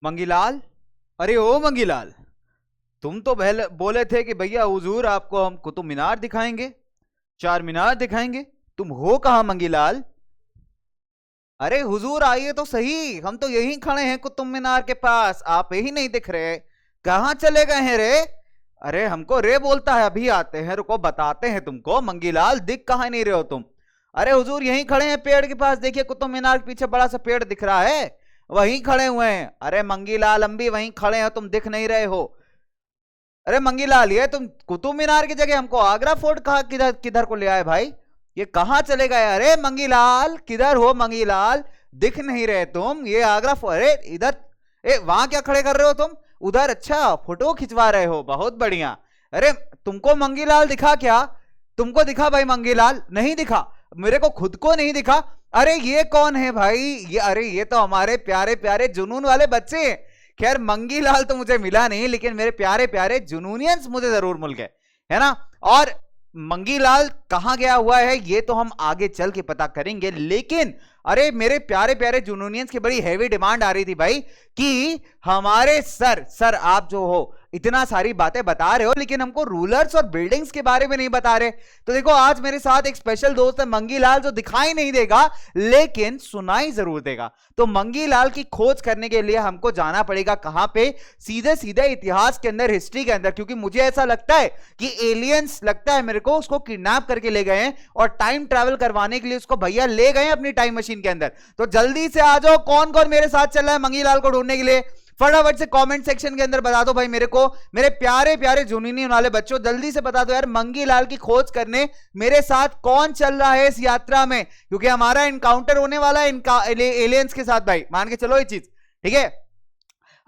मंगीलाल, अरे ओ मंगीलाल, तुम तो बोले थे कि भैया हुजूर आपको हम कुतुब मीनार दिखाएंगे, चार मीनार दिखाएंगे। तुम हो कहाँ मंगीलाल? अरे हुजूर आइए तो सही, हम तो यहीं खड़े हैं कुतुब मीनार के पास, आप यही नहीं दिख रहे। कहाँ चले गए हैं रे? अरे हमको रे बोलता है, अभी आते हैं, रुको बताते हैं तुमको। मंगीलाल दिख कहाँ नहीं रहे हो तुम? अरे हुजूर यहीं खड़े हैं पेड़ के पास, देखिए कुतुब मीनार के पीछे बड़ा सा पेड़ दिख रहा है, वहीं खड़े हुए हैं। अरे मंगीलाल हम भी वहीं खड़े हैं, तुम दिख नहीं रहे हो। अरे मंगीलाल ये तुम कुतुब मीनार की जगह हमको आगरा फोर्ट कहा किधर किधर को ले आए भाई? ये कहाँ चले गए? अरे मंगीलाल किधर हो मंगीलाल? दिख नहीं रहे तुम। ये आगरा फोर्ट, अरे इधर, वहां क्या खड़े कर रहे हो तुम? उधर? अच्छा फोटो खिंचवा रहे हो, बहुत बढ़िया। अरे तुमको मंगीलाल दिखा क्या? तुमको दिखा भाई मंगीलाल? नहीं दिखा, मेरे को खुद को नहीं दिखा। अरे ये कौन है भाई? ये, अरे ये तो हमारे प्यारे प्यारे जुनून वाले बच्चे हैं। खैर मंगीलाल तो मुझे मिला नहीं, लेकिन मेरे प्यारे प्यारे जुनूनियंस मुझे जरूर मिल गए, है ना। और मंगीलाल कहां गया हुआ है ये तो हम आगे चल के पता करेंगे, लेकिन अरे मेरे प्यारे प्यारे जुनूनियंस की बड़ी हैवी डिमांड आ रही थी भाई कि हमारे सर आप जो हो इतना सारी बातें बता रहे हो, लेकिन हमको रूलर्स और बिल्डिंग्स के बारे में नहीं बता रहे। तो देखो आज मेरे साथ एक स्पेशल दोस्त है मंगीलाल, जो दिखाई नहीं देगा लेकिन सुनाई जरूर देगा। तो मंगीलाल की खोज करने के लिए हमको जाना पड़ेगा कहां पे? सीधे सीधे इतिहास के अंदर, हिस्ट्री के अंदर, क्योंकि मुझे ऐसा लगता है कि एलियंस, लगता है मेरे को, उसको किडनैप करके ले गए हैं और टाइम ट्रैवल करवाने के लिए उसको भैया ले गए अपनी टाइम मशीन के अंदर। तो जल्दी से आ जाओ, कौन कौन मेरे साथ चल रहा है मंगीलाल को ढूंढने के लिए? फटाफट से कमेंट सेक्शन के अंदर बता दो भाई मेरे को, मेरे प्यारे प्यारे जुनूनी वाले बच्चों, जल्दी से बता दो यार मंगीलाल की खोज करने मेरे साथ कौन चल रहा है इस यात्रा में, क्योंकि हमारा इनकाउंटर होने वाला है इनका एलियंस के साथ भाई, मान के चलो ये चीज, ठीक है।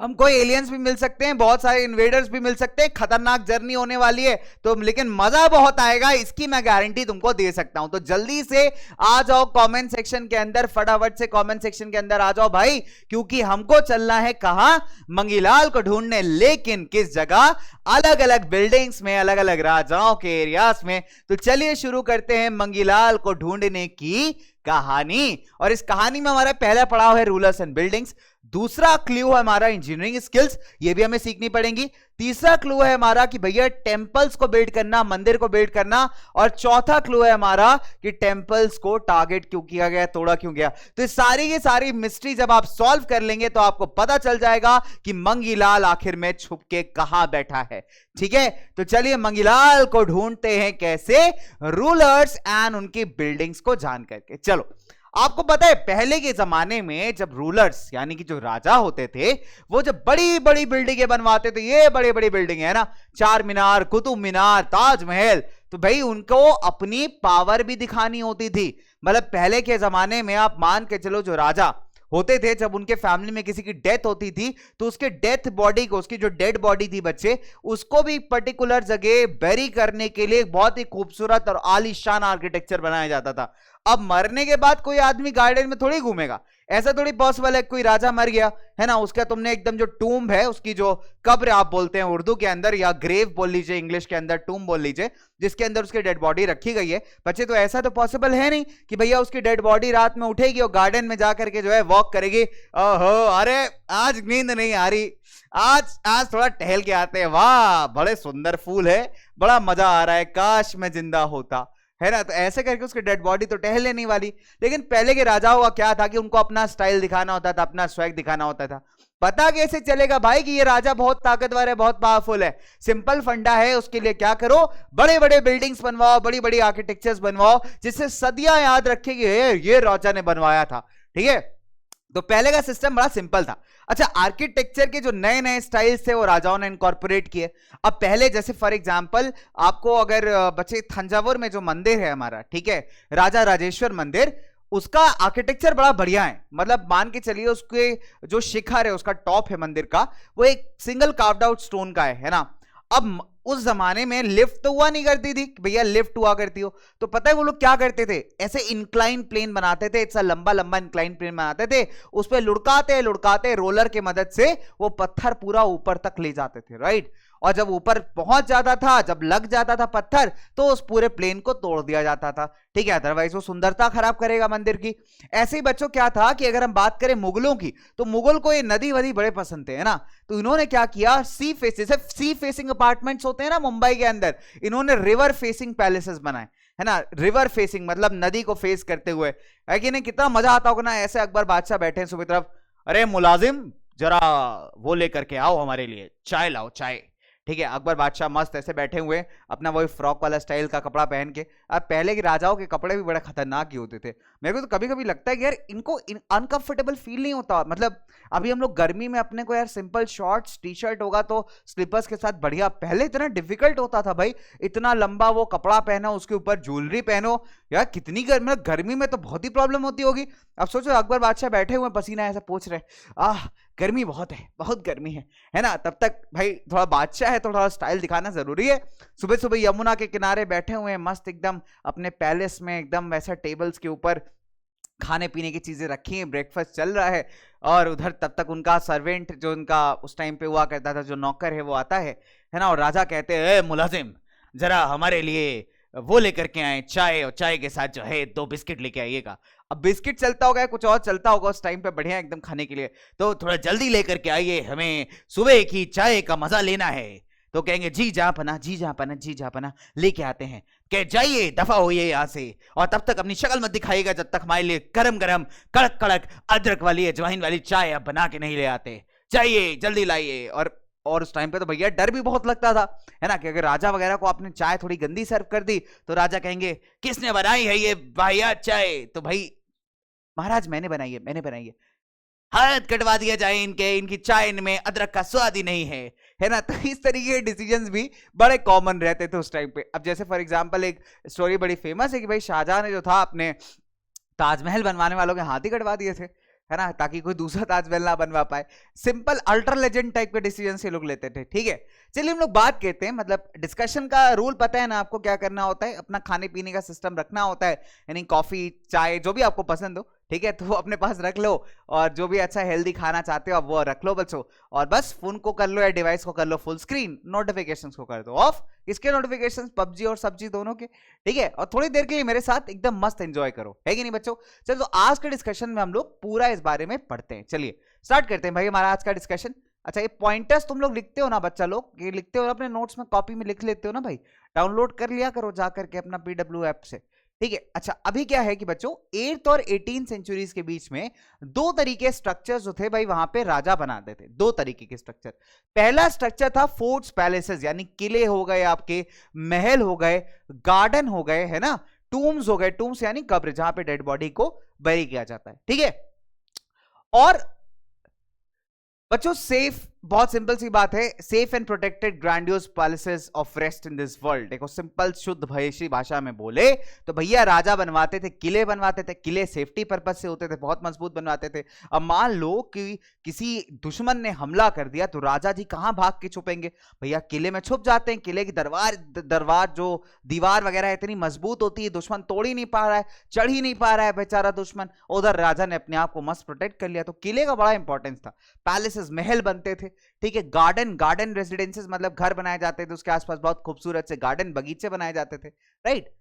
हमको एलियंस भी मिल सकते हैं, बहुत सारे इन्वेडर्स भी मिल सकते हैं, खतरनाक जर्नी होने वाली है तो, लेकिन मजा बहुत आएगा, इसकी मैं गारंटी तुमको दे सकता हूं। तो जल्दी से आ जाओ कमेंट सेक्शन के अंदर, फटाफट से कमेंट सेक्शन के अंदर आ जाओ भाई, क्योंकि हमको चलना है कहां? मंगीलाल को ढूंढने, लेकिन किस जगह? अलग अलग बिल्डिंग्स में, अलग अलग राजाओं के एरियाज में। तो चलिए शुरू करते हैं मंगीलाल को ढूंढने की कहानी। और इस कहानी में हमारा पहला पड़ाव है रूलर्स एंड बिल्डिंग्स, दूसरा क्लू है हमारा इंजीनियरिंग स्किल्स, ये भी हमें सीखनी पड़ेंगी, तीसरा क्लू है हमारा कि भैया टेंपल्स को बिल्ड करना, मंदिर को बिल्ड करना, और चौथा क्लू है हमारा कि टेंपल्स को टारगेट क्यों किया गया, तोड़ा क्यों गया। तो ये सारी की सारी मिस्ट्री जब आप सॉल्व कर लेंगे तो आपको पता चल जाएगा कि मंगीलाल आखिर में छुप के कहां बैठा है, ठीक है। तो चलिए मंगीलाल को ढूंढते हैं, कैसे? रूलर्स एंड उनकी बिल्डिंग्स को जान करके। चलो, आपको पता है पहले के जमाने में जब रूलर्स यानी कि जो राजा होते थे, वो जब बड़ी बड़ी बिल्डिंगें बनवाते थे, ये बड़ी बड़ी बिल्डिंग है ना, चार मीनार, कुतुब मीनार, ताजमहल, तो भाई उनको अपनी पावर भी दिखानी होती थी। मतलब पहले के जमाने में आप मान के चलो, जो राजा होते थे, जब उनके फैमिली में किसी की डेथ होती थी तो उसके डेथ बॉडी को, उसकी जो डेड बॉडी थी बच्चे, उसको भी पर्टिकुलर जगह बेरी करने के लिए बहुत ही खूबसूरत और आलीशान आर्किटेक्चर बनाया जाता था। अब मरने के बाद कोई आदमी गार्डन में थोड़ी घूमेगा, ऐसा थोड़ी पॉसिबल है। कोई राजा मर गया है ना, उसका तुमने एकदम जो टूम्ब है, उसकी जो कब्र आप बोलते हैं उर्दू के अंदर, या ग्रेव बोल लीजिए इंग्लिश के अंदर, टूम्ब बोल लीजिए, जिसके अंदर उसकी डेड बॉडी रखी गई है बच्चे, तो ऐसा तो पॉसिबल है नहीं कि भैया उसकी डेड बॉडी रात में उठेगी और गार्डन में जाकर के जो है वॉक करेगी, ओहो अरे आज नींद नहीं आ रही, आज थोड़ा टहल के आते हैं, वाह बड़े सुंदर फूल है, बड़ा मजा आ रहा है, काश मैं जिंदा होता, है ना। तो ऐसे करके उसकी डेड बॉडी तो टहलने नहीं वाली। लेकिन पहले के राजाओं का क्या था कि उनको अपना स्टाइल दिखाना होता था, अपना स्वैग दिखाना होता था। पता कैसे चलेगा भाई कि ये राजा बहुत ताकतवर है, बहुत पावरफुल है? सिंपल फंडा है, उसके लिए क्या करो, बड़े बड़े बिल्डिंग्स बनवाओ, बड़ी बड़ी आर्किटेक्चर्स बनवाओ, जिससे सदियां याद रखेगी ये राजा ने बनवाया था, ठीक है। तो पहले का सिस्टम बड़ा सिंपल था। अच्छा, आर्किटेक्चर के जो नए नए स्टाइल्स थे वो राजाओं ने इनकॉर्पोरेट किए। अब पहले जैसे फॉर एग्जांपल आपको अगर बच्चे थंजावुर में जो मंदिर है हमारा, ठीक है, राजा राजेश्वर मंदिर, उसका आर्किटेक्चर बड़ा बढ़िया है। मतलब मान के चलिए उसके जो शिखर है, उसका टॉप है मंदिर का, वो एक सिंगल कार्व्ड आउट स्टोन का है ना। अब उस जमाने में लिफ्ट तो हुआ नहीं करती थी, भैया लिफ्ट हुआ करती हो, तो पता है वो लोग क्या करते थे? ऐसे इंक्लाइन प्लेन बनाते थे, इतना लंबा लंबा इंक्लाइन प्लेन बनाते थे, उस पर लुढ़काते लुढ़काते रोलर की मदद से वो पत्थर पूरा ऊपर तक ले जाते थे, राइट। और जब ऊपर पहुंच जाता था, जब लग जाता था पत्थर, तो उस पूरे प्लेन को तोड़ दिया जाता था, ठीक है, अदरवाइज वो सुंदरता खराब करेगा मंदिर की। ऐसे ही बच्चों क्या था कि अगर हम बात करें मुगलों की, तो मुगल को ये नदी वदी बड़े पसंद थे, है ना, तो इन्होंने क्या किया, सी फेसिंग अपार्टमेंट्स होते हैं ना मुंबई के अंदर, इन्होंने रिवर फेसिंग पैलेसेस बनाए, है ना, रिवर फेसिंग मतलब नदी को फेस करते हुए, है कि नहीं, कितना मजा आता होगा ना, ऐसे अकबर बादशाह बैठे हैं सुबह तरफ, अरे मुलाजिम जरा वो लेकर के आओ हमारे लिए, चाय लाओ चाय, ठीक है, अकबर बादशाह मस्त ऐसे बैठे हुए अपना वही फ्रॉक वाला स्टाइल का कपड़ा पहन के। अब पहले के राजाओं के कपड़े भी बड़े खतरनाक ही होते थे, मेरे को तो कभी कभी लगता है कि यार इनको अनकंफर्टेबल फील नहीं होता, मतलब अभी हम लोग गर्मी में अपने को यार सिंपल शॉर्ट्स टी शर्ट होगा तो स्लीपर्स के साथ बढ़िया, पहले इतना डिफिकल्ट होता था भाई, इतना लंबा वो कपड़ा पहनो, उसके ऊपर ज्वेलरी पहनो, यार कितनी गर्मी, मतलब गर्मी में तो बहुत ही प्रॉब्लम होती होगी। अब सोचो अकबर बादशाह बैठे हुए पसीना ऐसा पोंछ रहे, आह गर्मी बहुत है, बहुत गर्मी है ना, तब तक भाई थोड़ा बादशाह है तो थोड़ा स्टाइल दिखाना जरूरी है। सुबह सुबह यमुना के किनारे बैठे हुए हैं मस्त एकदम अपने पैलेस में, एकदम वैसा टेबल्स के ऊपर खाने पीने की चीजें रखी हैं, ब्रेकफास्ट चल रहा है, और उधर तब तक उनका सर्वेंट जो उनका उस टाइम पे हुआ करता था, जो नौकर है वो आता है ना, और राजा कहते हैं मुलाजिम जरा हमारे लिए वो लेकर के आए चाय, और चाय के साथ जो है 2 बिस्किट लेके आइएगा। अब बिस्किट चलता होगा, कुछ और चलता होगा उस टाइम पे बढ़िया एकदम खाने के लिए, तो थोड़ा जल्दी लेकर के आइए, हमें सुबह की चाय का मजा लेना है। तो कहेंगे जी जहांपना, जी जहांपना, जी जहांपना, लेके आते हैं, कह जाइए दफा होइए यहाँ से, और तब तक अपनी शक्ल मत दिखाइएगा जब तक हमारे लिए गरम गरम कड़क कड़क अदरक वाली अजवाइन वाली चाय आप बना के नहीं ले आते, चाहिए जल्दी लाइए। और उस टाइम पे तो भैया डर भी बहुत लगता था, है ना, कि अगर राजा वगैरह को आपने चाय थोड़ी गंदी सर्व कर दी तो राजा कहेंगे किसने बनाई है ये वाहियात चाय, तो भाई महाराज मैंने बनाई है, मैंने बनाई है, हाथ कटवा दिया जाए इनके, इनकी चाय में अदरक का स्वाद ही नहीं है ना। तो इस तरीके के डिसीजंस भी बड़े कॉमन रहते थे उस टाइम पे। अब जैसे फॉर एग्जांपल एक स्टोरी बड़ी फेमस है कि भाई शाहजहां ने जो था अपने ताजमहल बनवाने वालों के हाथ ही कटवा दिए थे, है ना, ताकि कोई दूसरा ताजमहल ना बनवा पाए। सिंपल अल्ट्रा लेजेंड टाइप के डिसीजन से लोग लेते थे, ठीक है। चलिए हम लोग बात करते हैं, मतलब डिस्कशन का रूल पता है ना आपको, क्या करना होता है, अपना खाने पीने का सिस्टम रखना होता है, यानी कॉफी चाय जो भी आपको पसंद हो, ठीक है, तो वो अपने पास रख लो, और जो भी अच्छा हेल्दी खाना चाहते हो आप वो रख लो बच्चों, और बस फोन को कर लो या डिवाइस को कर लो फुल स्क्रीन, नोटिफिकेशंस को कर दो ऑफ, इसके नोटिफिकेशंस पबजी और सब्जी दोनों के, ठीक है, और थोड़ी देर के लिए मेरे साथ एकदम मस्त एंजॉय करो, है कि नहीं बच्चों। चलो तो आज के डिस्कशन में हम लोग पूरा इस बारे में पढ़ते हैं, चलिए स्टार्ट करते हैं भाई हमारा आज का डिस्कशन। अच्छा ये पॉइंटर्स तुम लोग लिखते हो ना बच्चा लोग, ये लिखते हो ना अपने नोट्स में, कॉपी में लिख लेते हो ना भाई, डाउनलोड कर लिया करो जा करके अपना PW ऐप से, ठीक है। अच्छा अभी क्या है कि बच्चों 8th और 18th सेंचुरीज के बीच में 2 तरीके स्ट्रक्चर्स जो थे भाई वहां पे राजा बनाते थे, 2 तरीके के स्ट्रक्चर। पहला स्ट्रक्चर था फोर्ट्स पैलेसेस, यानी किले हो गए आपके, महल हो गए, गार्डन हो गए, है ना, टूम्स हो गए, टूम्स यानी कब्र जहां पे डेड बॉडी को बरी किया जाता है, ठीक है। और बच्चों सेफ, बहुत सिंपल सी बात है, safe and protected grandiose palaces of rest in this world. देखो सिंपल शुद्ध भयशी भाषा में बोले तो भैया राजा बनवाते थे, किले बनवाते थे, किले सेफ्टी पर्पस से होते थे, बहुत मजबूत बनवाते थे। अब मान लो कि किसी दुश्मन ने हमला कर दिया तो राजा जी कहां भाग के छुपेंगे, भैया किले में छुप जाते हैं, किले की दरवार जो दीवार वगैरह इतनी मजबूत होती है, दुश्मन तोड़ ही नहीं पा रहा है, चढ़ ही नहीं पा रहा है बेचारा दुश्मन, उधर राजा ने अपने आप को मस्त प्रोटेक्ट कर लिया। तो किले का बड़ा इंपॉर्टेंस था, पैलेसेस महल बनते थे, ठीक है। गार्डन रेजिडेंसेस मतलब घर बनाए जाते थे, उसके आसपास बहुत खूबसूरत से गार्डन बगीचे बनाए जाते थे, राइट।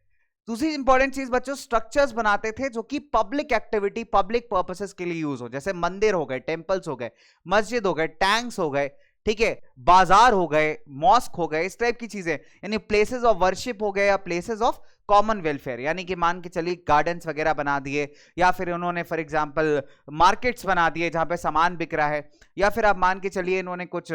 दूसरी इंपॉर्टेंट चीज बच्चों स्ट्रक्चर्स बनाते थे जो कि पब्लिक एक्टिविटी पब्लिक पर्पसेस के लिए यूज हो, जैसे मंदिर हो गए, टेंपल्स हो गए, मस्जिद हो गए, टैंक्स हो गए, ठीक है, बाजार हो गए, मॉस्क हो गए, इस टाइप की चीजें, यानी प्लेसेस ऑफ वर्शिप हो गए या प्लेसेस ऑफ कॉमन वेलफेयर, यानी कि मान के चलिए गार्डन्स वगैरह बना दिए, या फिर उन्होंने फॉर एग्जांपल मार्केट्स बना दिए जहां पे सामान बिक रहा है, या फिर आप मान के चलिए इन्होंने कुछ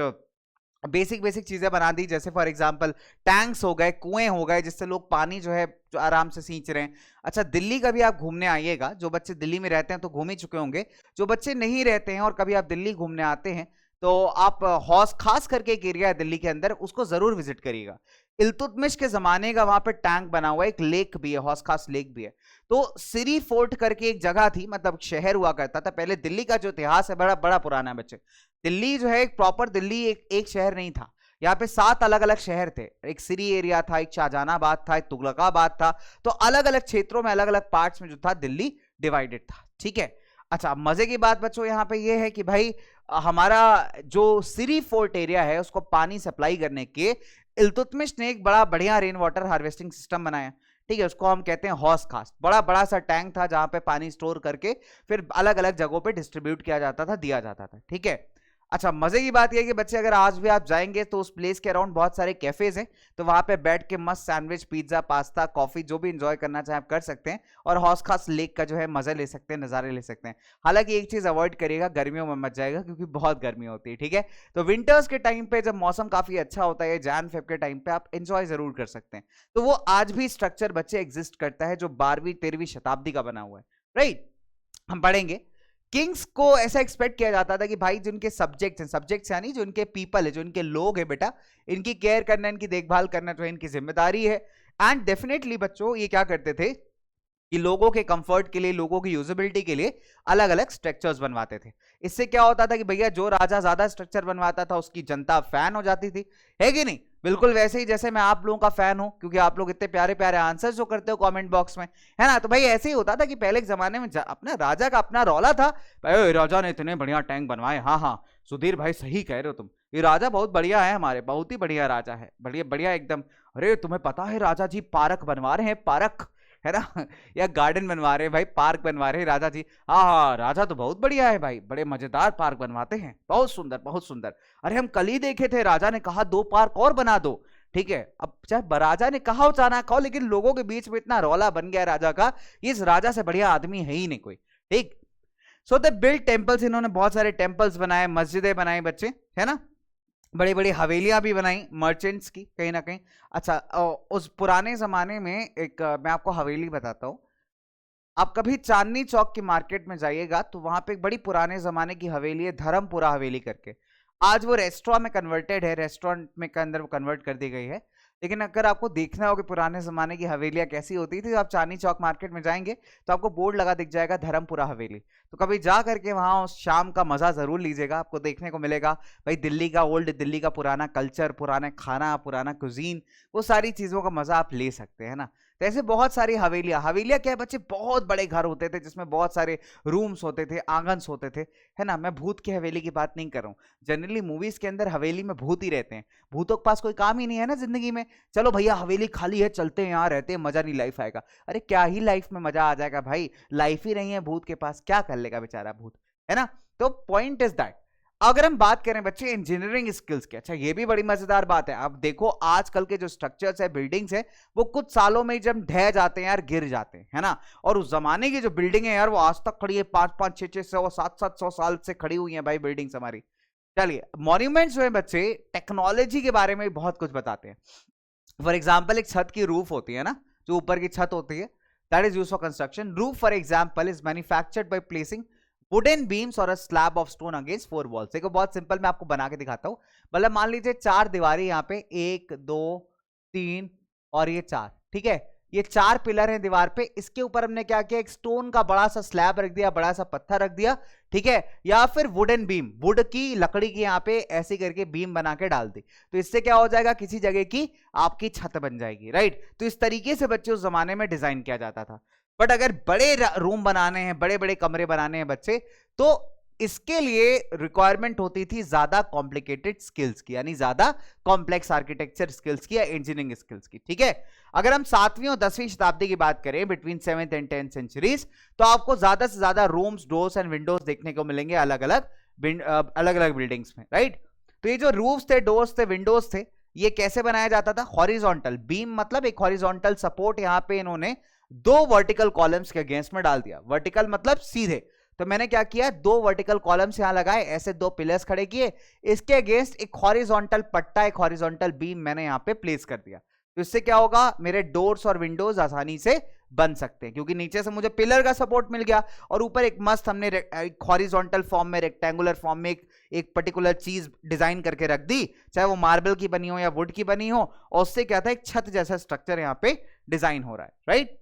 बेसिक चीजें बना दी, जैसे फॉर एग्जांपल टैंक्स हो गए, कुएं हो गए, जिससे लोग पानी जो है जो आराम से सींच रहे हैं। अच्छा दिल्ली कभी आप घूमने आइएगा, जो बच्चे दिल्ली में रहते हैं तो घूम ही चुके होंगे, जो बच्चे नहीं रहते हैं और कभी आप दिल्ली घूमने आते हैं तो आप हौस खास करके एक एरिया है दिल्ली के अंदर, उसको जरूर विजिट करिएगा। इल्तुतमिश के जमाने का वहां पे टैंक बना हुआ है, एक लेक भी है, हौस खास लेक भी है। तो सिरी फोर्ट करके एक जगह थी, मतलब शहर हुआ करता था पहले। दिल्ली का जो इतिहास है बड़ा बड़ा पुराना है बच्चे। दिल्ली जो है एक प्रॉपर दिल्ली एक शहर नहीं था, यहाँ पे 7 अलग अलग शहर थे, एक सिरी एरिया था, एक शाहजहानाबाद था, एक तुगलकाबाद था, तो अलग अलग क्षेत्रों में अलग अलग पार्ट्स में जो था दिल्ली डिवाइडेड था, ठीक है। अच्छा मजे की बात बच्चों यहाँ पे ये है कि भाई हमारा जो सिरी फोर्ट एरिया है उसको पानी सप्लाई करने के इल्तुतमिश ने एक बड़ा बढ़िया रेन वाटर हार्वेस्टिंग सिस्टम बनाया। ठीक है, उसको हम कहते हैं हौस खास। बड़ा बड़ा सा टैंक था जहां पे पानी स्टोर करके फिर अलग अलग जगहों पे डिस्ट्रीब्यूट किया जाता था, दिया जाता था। ठीक है, अच्छा मजे की बात यह है कि बच्चे अगर आज भी आप जाएंगे तो उस प्लेस के अराउंड बहुत सारे कैफेज हैं, तो वहां पे बैठ के मस्त सैंडविच, पिज्जा, पास्ता, कॉफी जो भी इंजॉय करना चाहे आप कर सकते हैं, और हौस खास लेक का जो है मजा ले सकते हैं, नजारे ले सकते हैं। हालांकि एक चीज अवॉइड करिएगा, गर्मियों में मत जाएगा क्योंकि बहुत गर्मी होती है। ठीक है, तो विंटर्स के टाइम पे जब मौसम काफी अच्छा होता है, जैन फेब के टाइम पे आप एंजॉय जरूर कर सकते हैं। तो वो आज भी स्ट्रक्चर बच्चे एग्जिस्ट करता है जो 12वीं-13वीं शताब्दी का बना हुआ है। राइट, हम पढ़ेंगे किंग्स को ऐसा एक्सपेक्ट किया जाता था कि भाई जिनके सब्जेक्ट्स हैं, सब्जेक्ट्स यानी जो इनके पीपल है, जो इनके लोग हैं बेटा, इनकी केयर करना, इनकी देखभाल करना जो है इनकी जिम्मेदारी है। एंड डेफिनेटली बच्चों ये क्या करते थे कि लोगों के कंफर्ट के लिए, लोगों की यूजेबिलिटी के लिए अलग अलग स्ट्रक्चर्स बनवाते थे। इससे क्या होता था कि भैया जो राजा ज्यादा स्ट्रक्चर बनवाता था उसकी जनता फैन हो जाती थी, है कि नहीं? बिल्कुल वैसे ही जैसे मैं आप लोगों का फैन हूं, क्योंकि आप लोग इतने प्यारे प्यारे आंसर्स जो करते हो कमेंट बॉक्स में, है ना? तो भाई ऐसे ही होता था कि पहले के जमाने में अपना राजा का अपना रौला था, भाई राजा ने इतने बढ़िया टैंक बनवाए। हाँ हाँ सुधीर भाई सही कह रहे हो तुम, ये राजा बहुत बढ़िया है, हमारे बहुत ही बढ़िया राजा है, बढ़िया बढ़िया एकदम। अरे तुम्हें पता है राजा जी पार्क बनवा रहे हैं, पार्क, है ना? या गार्डन बनवा रहे हैं भाई, पार्क बनवा रहे हैं राजा जी। हाँ हाँ राजा तो बहुत बढ़िया है भाई, बड़े मजेदार पार्क बनवाते हैं, बहुत सुंदर बहुत सुंदर। अरे हम कल ही देखे थे, राजा ने कहा 2 पार्क और बना दो। ठीक है, अब चाहे राजा ने कहा हो चाहे ना कहो, लेकिन लोगों के बीच में इतना रौला बन गया राजा का, इस राजा से बढ़िया आदमी है ही नहीं कोई। ठीक, सो दे बिल्ड टेम्पल्स, इन्होंने बहुत सारे टेम्पल्स बनाए, मस्जिदें बनाई बच्चे, है ना? बड़ी बड़ी हवेलियां भी बनाई मर्चेंट्स की कहीं ना कहीं। अच्छा उस पुराने जमाने में एक मैं आपको हवेली बताता हूं। आप कभी चांदनी चौक की मार्केट में जाइएगा तो वहां पे एक बड़ी पुराने जमाने की हवेली है, धर्मपुरा हवेली करके। आज वो रेस्टोरेंट में कन्वर्टेड है, रेस्टोरेंट में के अंदर कन्वर्ट कर दी गई है। लेकिन अगर आपको देखना हो कि पुराने जमाने की हवेलियां कैसी होती थी, तो आप चांदनी चौक मार्केट में जाएंगे तो आपको बोर्ड लगा दिख जाएगा धर्मपुरा हवेली। तो कभी जा करके वहां उस शाम का मजा जरूर लीजिएगा, आपको देखने को मिलेगा भाई दिल्ली का, ओल्ड दिल्ली का पुराना कल्चर, पुराना खाना, पुराना कुजीन, वो सारी चीजों का मजा आप ले सकते हैं ना। तो ऐसे बहुत सारी हवेलियां, हवेलियां क्या है बच्चे, बहुत बड़े घर होते थे जिसमें बहुत सारे रूम्स होते थे, आंगन्स होते थे, है ना? मैं भूत की हवेली की बात नहीं कर रहा हूं। जनरली मूवीज के अंदर हवेली में भूत ही रहते हैं, भूतों के पास कोई काम ही नहीं है ना जिंदगी में। चलो भैया हवेली खाली है, चलते हैं यहाँ रहते हैं, मजा नहीं लाइफ आएगा। अरे क्या ही लाइफ में मजा आ जाएगा भाई, लाइफ ही नहीं है भूत के पास, क्या कर लेगा बेचारा भूत, है ना? तो पॉइंट इज दैट। अगर हम बात करें बच्चे इंजीनियरिंग स्किल्स की, अच्छा ये भी बड़ी मजेदार बात है। अब देखो आजकल के जो स्ट्रक्चर्स है, बिल्डिंग्स है, वो कुछ सालों में जब ढह जाते हैं यार, गिर जाते हैं, है ना? और उस जमाने की जो बिल्डिंग है यार, वो आज तक खड़ी है, 5-5, 6-6, 700 साल से खड़ी हुई है भाई बिल्डिंग्स हमारी। चलिए मॉन्यूमेंट्स जो है बच्चे टेक्नोलॉजी के बारे में बहुत कुछ बताते हैं। फॉर एग्जाम्पल एक छत की रूफ होती है ना, जो ऊपर की छत होती है, that is used for construction. Roof for example is manufactured by placing wooden beams और a slab of stone against 4 walls. देखो बहुत सिंपल, मैं आपको बना के दिखाता हूं। मतलब मान लीजिए 4 दीवारें यहाँ पे, 1 2 3 और ये 4, ठीक है? ये 4 पिलर हैं दीवार पे, इसके ऊपर हमने क्या किया, एक स्टोन का बड़ा सा स्लैब रख दिया, बड़ा सा पत्थर रख दिया, ठीक है? या फिर वुडन बीम, वुड की लकड़ी की यहाँ पे ऐसे करके बीम बना के डाल दी, तो इससे क्या हो जाएगा, किसी जगह की आपकी छत बन जाएगी, राइट? तो इस तरीके से बच्चे उस जमाने में डिजाइन किया जाता था। बट अगर बड़े रूम बनाने हैं, बड़े बड़े कमरे बनाने हैं बच्चे, तो इसके लिए रिक्वायरमेंट होती थी ज्यादा कॉम्प्लिकेटेड स्किल्स की, यानी ज्यादा कॉम्प्लेक्स आर्किटेक्चर स्किल्स की या इंजीनियरिंग स्किल्स की, ठीक है? अगर हम 7वीं और 10वीं शताब्दी की बात करें, between 7th and 10th centuries, तो आपको ज्यादा से ज्यादा रूम्स, डोर्स एंड विंडोज देखने को मिलेंगे अलग अलग बिल्डिंग्स में, राइट? तो ये जो रूफ्स थे, डोर्स थे, विंडोज थे, ये कैसे बनाया जाता था? हॉरिजॉन्टल बीम, मतलब एक हॉरिजॉन्टल सपोर्ट यहां पे इन्होंने 2 वर्टिकल कॉलम्स के अगेंस्ट में डाल दिया। वर्टिकल मतलब सीधे, तो मैंने क्या किया, 2 वर्टिकल कॉलम्स यहां लगाए, ऐसे 2 पिलर्स खड़े किए, इसके अगेंस्ट एक हॉरिजॉन्टल पट्टा, एक हॉरिजॉन्टल बीम मैंने यहां पे प्लेस कर दिया। तो इससे क्या होगा, मेरे डोर्स और विंडोज आसानी से बन सकते हैं, क्योंकि नीचे से मुझे पिलर का सपोर्ट मिल गया, और ऊपर एक मस्त हमने एक हॉरिजॉन्टल फॉर्म में, रेक्टेंगुलर फॉर्म में एक पर्टिकुलर चीज डिजाइन करके रख दी, चाहे वो मार्बल की बनी हो या वुड की बनी हो, और उससे क्या था, एक छत जैसा स्ट्रक्चर यहां पे डिजाइन हो रहा है, राइट?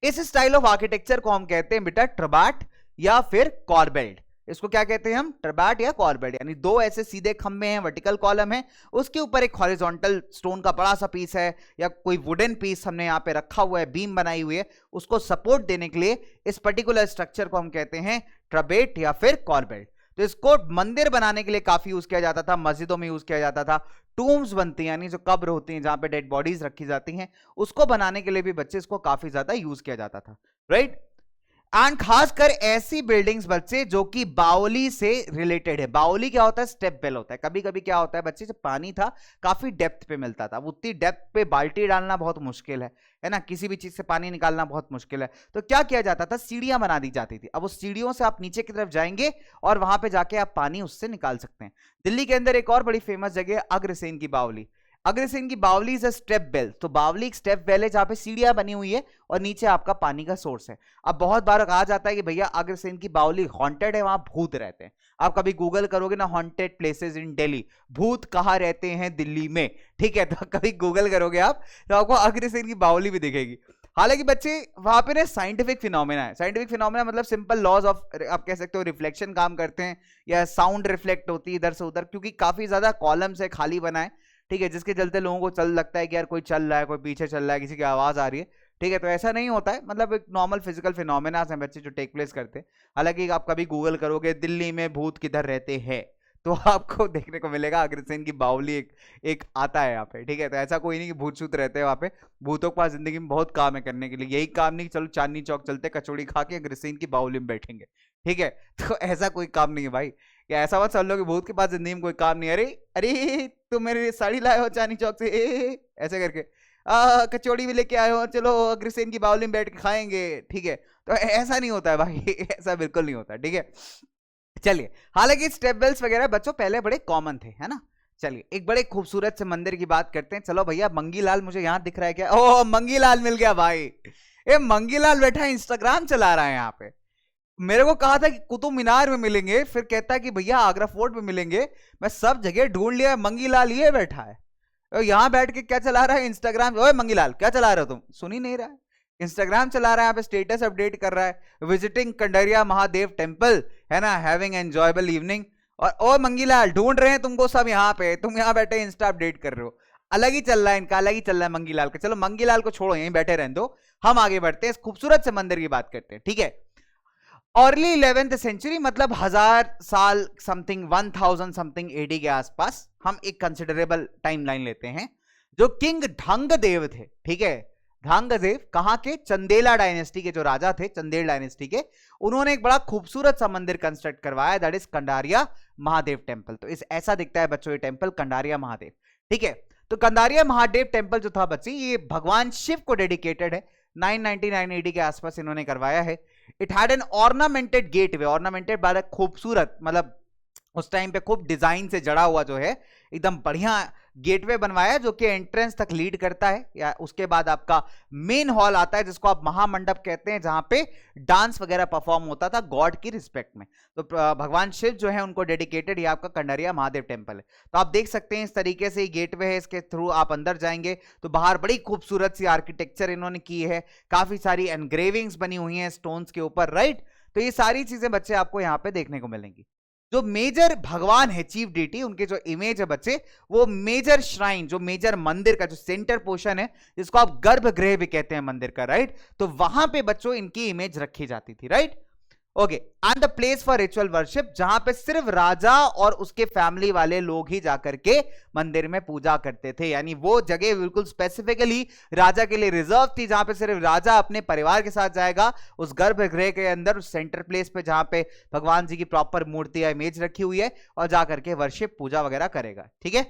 इस स्टाइल ऑफ आर्किटेक्चर को हम कहते हैं बेटा ट्रबाट या फिर कॉर्बेल्ड। इसको क्या कहते हैं हम, ट्रबाट या कॉर्बेल्ड, यानी 2 ऐसे सीधे खंबे हैं, वर्टिकल कॉलम है, उसके ऊपर एक हॉरिजॉन्टल स्टोन का बड़ा सा पीस है, या कोई वुडन पीस हमने यहाँ पे रखा हुआ है, बीम बनाई हुई है, उसको सपोर्ट देने के लिए इस पर्टिकुलर स्ट्रक्चर को हम कहते हैं ट्रबेट या फिर कॉर्बेल्ड। तो इसको मंदिर बनाने के लिए काफी यूज किया जाता था, मस्जिदों में यूज किया जाता था। टूम्स बनती हैं यानी जो कब्र होती हैं जहां पे डेड बॉडीज रखी जाती हैं, उसको बनाने के लिए भी बच्चे इसको काफी ज्यादा यूज किया जाता था, राइट। एंड खासकर ऐसी बिल्डिंग्स बच्चे जो कि बावली से रिलेटेड है। बावली क्या होता है? स्टेप वेल होता है। कभी कभी क्या होता है बच्चे, जब पानी था काफी डेप्थ पे मिलता था, उतनी डेप्थ पे बाल्टी डालना बहुत मुश्किल है ना, किसी भी चीज से पानी निकालना बहुत मुश्किल है, तो क्या किया जाता था, सीढ़ियां बना दी जाती थी। अब उस सीढ़ियों से आप नीचे की तरफ जाएंगे और वहां पे जाके आप पानी उससे निकाल सकते हैं। दिल्ली के अंदर एक और बड़ी फेमस जगह है अग्रसेन की बावली। अग्रसेन की बावली इज अ स्टेप वेल। तो बावली एक स्टेप वेल है जहां पे सीढ़ियां बनी हुई है और नीचे आपका पानी का सोर्स है। अब बहुत बार कहा जाता है कि भैया अग्रसेन की बावली हॉन्टेड है, वहां भूत रहते हैं। आप कभी गूगल करोगे ना हॉन्टेड प्लेसेस इन दिल्ली, भूत कहाँ रहते हैं दिल्ली में, ठीक है, तो कभी गूगल करोगे आप तो आपको अग्रसेन की बावली भी दिखेगी। हालांकि बच्चे वहां पे ना साइंटिफिक फिनोमेना है। साइंटिफिक फिनोमेना मतलब सिंपल लॉज ऑफ, आप कह सकते हो रिफ्लेक्शन काम करते हैं, या साउंड रिफ्लेक्ट होती है इधर से उधर, क्योंकि काफी ज्यादा कॉलम्स है, खाली बना है, ठीक है, जिसके चलते लोगों को चल लगता है कि यार कोई चल रहा है, कोई पीछे चल रहा है, किसी की आवाज आ रही है, ठीक है। तो ऐसा नहीं होता है, मतलब एक नॉर्मल फिजिकल फिनोमेना हैं बच्चे जो टेक प्लेस करते हैं। हालांकि आप कभी गूगल करोगे दिल्ली में भूत किधर रहते हैं तो आपको देखने को मिलेगा अग्रसेन की बावली एक आता है यहाँ पे, ठीक है। तो ऐसा कोई नहीं कि भूत छूत रहते हैं वहां पे, भूतों के पास जिंदगी में बहुत काम है करने के लिए, यही काम नहीं चलो चांदनी चौक चलते कचौड़ी खा के अग्रसेन की बावली में बैठेंगे, ठीक है। तो ऐसा कोई काम नहीं है भाई, या ऐसा मत समझ लो कि भूत के पास जिंदगी में कोई काम नहीं है। अरे अरे तुम मेरे लिए साड़ी लाए हो चांदनी चौक से, ऐसे करके कचौड़ी भी लेके आए हो, चलो अग्रसेन की बावली में बैठ के खाएंगे, ठीक है। तो ऐसा नहीं होता है भाई ऐसा बिल्कुल नहीं होता, ठीक है। चलिए, हालांकि स्टेप वेल्स वगैरह बच्चों पहले बड़े कॉमन थे, है ना। चलिए एक बड़े खूबसूरत से मंदिर की बात करते हैं। चलो भैया, मंगीलाल मुझे यहां दिख रहा है क्या? ओह मंगीलाल मिल गया भाई, ये मंगीलाल बैठा है इंस्टाग्राम चला रहा है यहाँ पे। मेरे को कहा था कि कुतुब मीनार में मिलेंगे, फिर कहता है कि भैया आगरा फोर्ट में मिलेंगे। मैं सब जगह ढूंढ लिया, मंगीलाल ये बैठा है यहाँ बैठ के क्या चला रहा है इंस्टाग्राम। ओए मंगीलाल क्या चला रहे हो तुम? सुन ही नहीं रहा है, इंस्टाग्राम चला रहा है, यहाँ पे स्टेटस अपडेट कर रहा है, विजिटिंग कंडरिया महादेव टेम्पल, है ना, हैविंग एंजॉयबल इवनिंग। और ओ मंगीलाल ढूंढ रहे हैं तुमको सब यहाँ पे, तुम यहाँ बैठे इंस्टा अपडेट कर रहे हो। अलग ही चल रहा है इनका, अलग ही चल रहा है मंगीलाल का। चलो मंगीलाल को छोड़ो, यहीं बैठे रहने दो, हम आगे बढ़ते हैं, इस खूबसूरत से मंदिर की बात करते हैं, ठीक है। अर्ली 11th सेंचुरी मतलब 1000 साल समथिंग, 1000 समथिंग एडी के आसपास हम एक कंसिडरेबल टाइमलाइन लेते हैं। जो किंग ढंगदेव थे, ठीक है, ढंगदेव कहां के? चंदेला डायनेस्टी के जो राजा थे, चंदेल डायनेस्टी के, उन्होंने एक बड़ा खूबसूरत सा मंदिर कंस्ट्रक्ट करवाया, that is Kundariya Mahadev temple. तो इस ऐसा दिखता है बच्चों ये टेम्पल, कंडारिया महादेव, ठीक है। तो कंडारिया महादेव टेम्पल जो था बच्चे, ये भगवान शिव को डेडिकेटेड है। 999 एडी के आसपास इन्होंने करवाया है। It had an ornamented gateway, ornamented by खूबसूरत, मतलब उस टाइम पे खूब डिजाइन से जड़ा हुआ जो है एकदम बढ़िया गेटवे बनवाया, जो कि एंट्रेंस तक लीड करता है। या उसके बाद आपका मेन हॉल आता है जिसको आप महामंडप कहते हैं, जहां पे डांस वगैरह परफॉर्म होता था गॉड की रिस्पेक्ट में। तो भगवान शिव जो है उनको डेडिकेटेड ये आपका कंडारिया महादेव टेम्पल है। तो आप देख सकते हैं इस तरीके से गेटवे है, इसके थ्रू आप अंदर जाएंगे तो बाहर बड़ी खूबसूरत सी आर्किटेक्चर इन्होंने की है, काफी सारी एनग्रेविंग्स बनी हुई हैं स्टोन्स के ऊपर, राइट। तो ये सारी चीजें बच्चे आपको यहाँ पे देखने को मिलेंगी। जो मेजर भगवान है, चीफ डीटी, उनके जो इमेज है बच्चे, वो मेजर श्राइन, जो मेजर मंदिर का जो सेंटर पोर्शन है, जिसको आप गर्भगृह भी कहते हैं मंदिर का, राइट। तो वहां पे बच्चों इनकी इमेज रखी जाती थी, right. Okay, and the place for ritual worship, जहां पे सिर्फ राजा और उसके फैमिली वाले लोग ही जाकर के मंदिर में पूजा करते थे। यानी वो जगह बिल्कुल स्पेसिफिकली राजा के लिए रिजर्व थी, जहां पे सिर्फ राजा अपने परिवार के साथ जाएगा उस गर्भगृह के अंदर, उस सेंटर प्लेस पे जहां पे भगवान जी की प्रॉपर मूर्ति या इमेज रखी हुई है, और जाकर के वर्शिप पूजा वगैरह करेगा, ठीक है।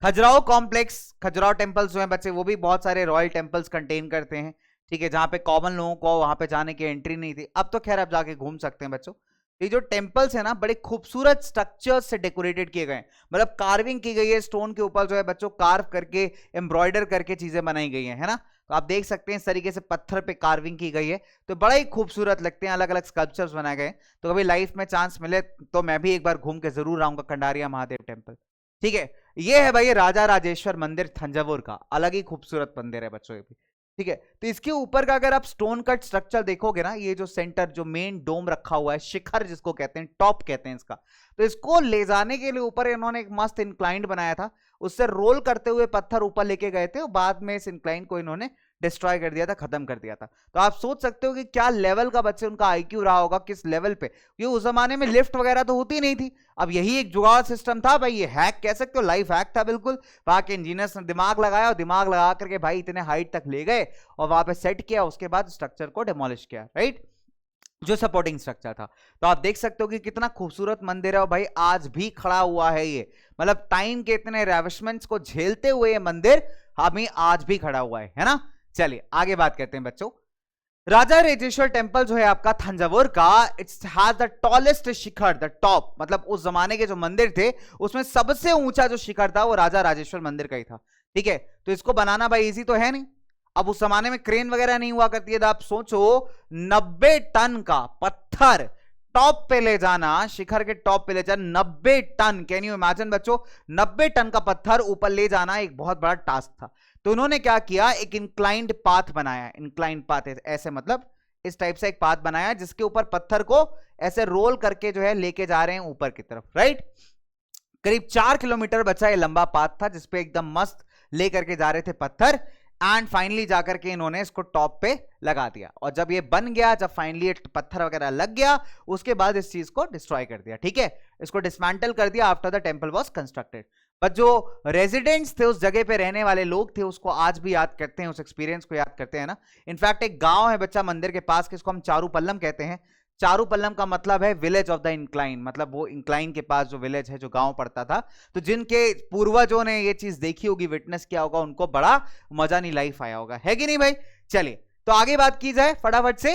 खजुराहो कॉम्प्लेक्स, खजुराहो टेम्पल्स जो है बच्चे, वो भी बहुत सारे रॉयल टेम्पल्स कंटेन करते हैं, ठीक है, जहां पे कॉमन लोगों को वहां पे जाने की एंट्री नहीं थी। अब तो खैर आप जाके घूम सकते हैं बच्चों। ये जो टेम्पल्स है ना, बड़े खूबसूरत स्ट्रक्चर्स से डेकोरेटेड किए गए हैं, मतलब कार्विंग की गई है स्टोन के ऊपर जो है बच्चों, कार्व करके एम्ब्रॉयडर करके चीजें बनाई गई है ना। तो आप देख सकते हैं इस तरीके से पत्थर पे कार्विंग की गई है, तो बड़ा ही खूबसूरत लगते हैं, अलग अलग स्कल्पचर्स बनाए गए। तो कभी लाइफ में चांस मिले तो मैं भी एक बार घूम के जरूर आऊंगा कंडारिया महादेव टेम्पल, ठीक है। ये है भाई राजा राजेश्वर मंदिर थंजावुर का, अलग ही खूबसूरत मंदिर है बच्चों ये भी, ठीक है। तो इसके ऊपर का अगर आप स्टोन कट स्ट्रक्चर देखोगे ना, ये जो सेंटर जो मेन डोम रखा हुआ है, शिखर जिसको कहते हैं, टॉप कहते हैं इसका, तो इसको ले जाने के लिए ऊपर इन्होंने एक मस्त इंक्लाइंड बनाया था, उससे रोल करते हुए पत्थर ऊपर लेके गए थे, और बाद में इस इंक्लाइन को इन्होंने डिस्ट्रॉय कर दिया था, खत्म कर दिया था। तो आप सोच सकते हो कि क्या लेवल का बच्चे उनका आईक्यू रहा होगा, किस लेवल पे, क्योंकि उस जमाने में लिफ्ट वगैरह तो होती नहीं थी। अब यही एक जुगाड़ सिस्टम था भाई, ये हैक कह सकते हो, लाइफ हैक था बिल्कुल। वहां के इंजीनियर्स ने दिमाग लगाया और दिमाग लगा करके भाई इतने हाइट तक ले गए और वहां पे सेट किया, उसके बाद स्ट्रक्चर को डिमोलिश किया, राइट, जो सपोर्टिंग स्ट्रक्चर था। तो आप देख सकते हो कि कितना खूबसूरत मंदिर है और भाई आज भी खड़ा हुआ है ये, मतलब टाइम के इतने रेविशमेंट्स को झेलते हुए ये मंदिर हमें आज भी खड़ा हुआ है ना। चलिए आगे बात करते हैं बच्चों। राजा राजेश्वर टेम्पल जो है आपका थंजावुर का, it's has the tallest Shikhar, the top, मतलब उस जमाने के जो मंदिर थे उसमें सबसे ऊंचा जो शिखर था वो राजा राजेश्वर मंदिर का ही था, ठीक है। तो इसको बनाना भाई इजी तो है नहीं, अब उस जमाने में क्रेन वगैरह नहीं हुआ करती है, तो आप सोचो 90 टन का पत्थर टॉप पे ले जाना, शिखर के टॉप पे ले जाना 90 टन, कैन यू इमेजिन बच्चों, 90 टन का पत्थर ऊपर ले जाना एक बहुत बड़ा टास्क था। तो उन्होंने क्या किया, एक इंक्लाइंड पाथ बनाया, इंक्लाइंड पाथ ऐसे मतलब इस टाइप से एक पाथ बनाया जिसके ऊपर पत्थर को ऐसे रोल करके जो है लेके जा रहे हैं ऊपर की तरफ, राइट। करीब 4 किलोमीटर बचा ये लंबा पाथ था जिसपे एकदम मस्त लेकर के जा रहे थे पत्थर, एंड फाइनली जाकर के इन्होंने इसको टॉप पे लगा दिया। और जब ये बन गया, जब फाइनली पत्थर वगैरह लग गया, उसके बाद इस चीज को डिस्ट्रॉय कर दिया, ठीक है, इसको डिसमेंटल कर दिया after the temple was constructed. But जो रेजिडेंट्स थे उस जगह पे रहने वाले लोग थे उसको आज भी याद करते हैं, उस एक्सपीरियंस को याद करते हैं ना। इनफैक्ट एक गांव है बच्चा मंदिर के पास, किसको हम चारूपल्लम कहते हैं। चारूपल्लम का मतलब है विलेज ऑफ द इंक्लाइन, मतलब वो इंक्लाइन के पास जो विलेज है, जो गांव पड़ता था। तो जिनके पूर्वजों ने ये चीज देखी होगी, विटनेस किया होगा, उनको बड़ा मजा नहीं लाइफ आया होगा, है कि नहीं भाई। चलिए तो आगे बात की जाए फटाफट से।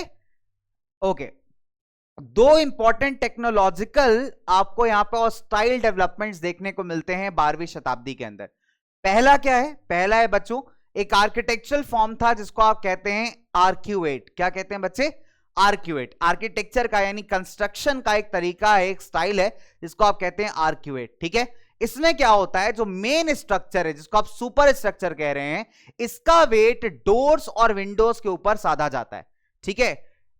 ओके, दो इंपॉर्टेंट टेक्नोलॉजिकल आपको यहां पर और स्टाइल डेवलपमेंट्स देखने को मिलते हैं 12वीं शताब्दी के अंदर। पहला क्या है, पहला है बच्चों एक आर्किटेक्चरल फॉर्म था जिसको आप कहते हैं आर्क्यूएट। क्या कहते हैं बच्चे, आर्क्यूएट। आर्किटेक्चर का यानी कंस्ट्रक्शन का एक तरीका है, एक स्टाइल है जिसको आप कहते हैं आर्क्यूएट, ठीक है। इसमें क्या होता है, जो मेन स्ट्रक्चर है जिसको आप सुपर स्ट्रक्चर कह रहे हैं, इसका वेट डोर्स और विंडोज के ऊपर साधा जाता है, ठीक है।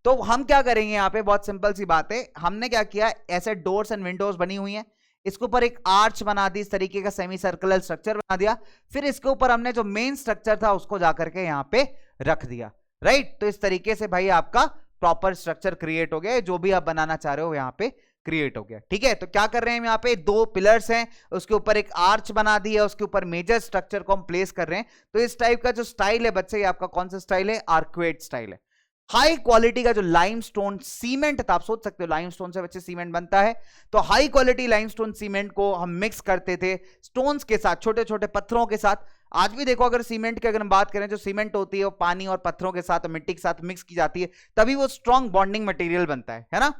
तो हम क्या करेंगे यहां पे, बहुत सिंपल सी बात है, हमने क्या किया, ऐसे डोर्स एंड विंडोज बनी हुई हैं, इसके ऊपर एक आर्च बना दी, इस तरीके का सेमी सर्कुलर स्ट्रक्चर बना दिया, फिर इसके ऊपर हमने जो मेन स्ट्रक्चर था उसको जाकर के यहां पे रख दिया, राइट। तो इस तरीके से भाई आपका प्रॉपर स्ट्रक्चर क्रिएट हो गया, जो भी आप बनाना चाह रहे हो यहां पे क्रिएट हो गया, ठीक है। तो क्या कर रहे हैं यहाँ पे, दो पिलर्स हैं, उसके ऊपर एक आर्च बना दी है, उसके ऊपर मेजर स्ट्रक्चर को हम प्लेस कर रहे हैं। तो इस टाइप का जो स्टाइल है बच्चे, ये आपका कौन सा स्टाइल है, आर्क्यूएट स्टाइल है। हाई क्वालिटी का जो लाइमस्टोन सीमेंट था, आप सोच सकते हो लाइमस्टोन से बच्चे सीमेंट बनता है, तो हाई क्वालिटी लाइमस्टोन सीमेंट को हम मिक्स करते थे स्टोन्स के साथ, छोटे छोटे पत्थरों के साथ। आज भी देखो अगर सीमेंट की अगर हम बात करें, जो सीमेंट होती है वो पानी और पत्थरों के साथ, मिट्टी के साथ मिक्स की जाती है, तभी वो स्ट्रॉन्ग बॉन्डिंग मटेरियल बनता है ना।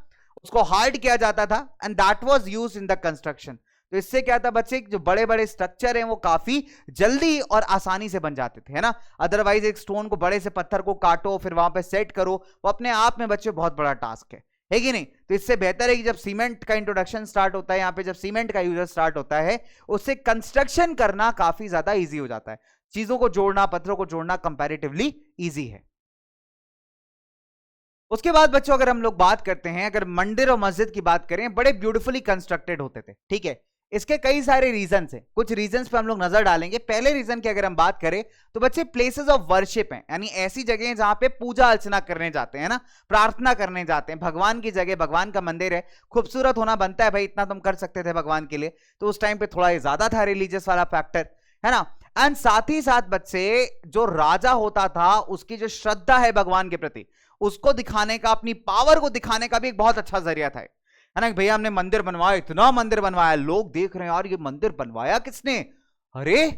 उसको हार्ड किया जाता था and that was used in the construction. तो इससे क्या था बच्चे, जो बड़े बड़े स्ट्रक्चर हैं वो काफी जल्दी और आसानी से बन जाते थे, है ना। अदरवाइज एक स्टोन को, बड़े से पत्थर को काटो फिर वहां पे सेट करो, वो अपने आप में बच्चे बहुत बड़ा टास्क है कि नहीं। तो इससे बेहतर है कि जब सीमेंट का इंट्रोडक्शन स्टार्ट होता है, यहाँ पे जब सीमेंट का यूज स्टार्ट होता है, उससे कंस्ट्रक्शन करना काफी ज्यादा ईजी हो जाता है, चीजों को जोड़ना, पत्थरों को जोड़ना कंपैरेटिवली ईजी है। उसके बाद बच्चों अगर हम लोग बात करते हैं, अगर मंदिर और मस्जिद की बात करें, बड़े ब्यूटीफुली कंस्ट्रक्टेड होते थे, ठीक है। इसके कई सारे रीजंस हैं, कुछ रीजंस पे हम लोग नजर डालेंगे। पहले रीजन की अगर हम बात करें तो बच्चे प्लेसेस ऑफ वर्शिप हैं, यानी ऐसी जगह जहां पे पूजा अर्चना करने जाते हैं ना, प्रार्थना करने जाते हैं, भगवान की जगह, भगवान का मंदिर है, खूबसूरत होना बनता है भाई, इतना तुम कर सकते थे भगवान के लिए, तो उस टाइम पे थोड़ा ज्यादा था रिलीजियस वाला फैक्टर, है ना। एंड साथ ही साथ बच्चे जो राजा होता था उसकी जो श्रद्धा है भगवान के प्रति, उसको दिखाने का, अपनी पावर को दिखाने का भी एक बहुत अच्छा जरिया था, है ना। भैया हमने मंदिर बनवाया, इतना मंदिर बनवाया, लोग देख रहे हैं यार ये मंदिर बनवाया किसने, अरे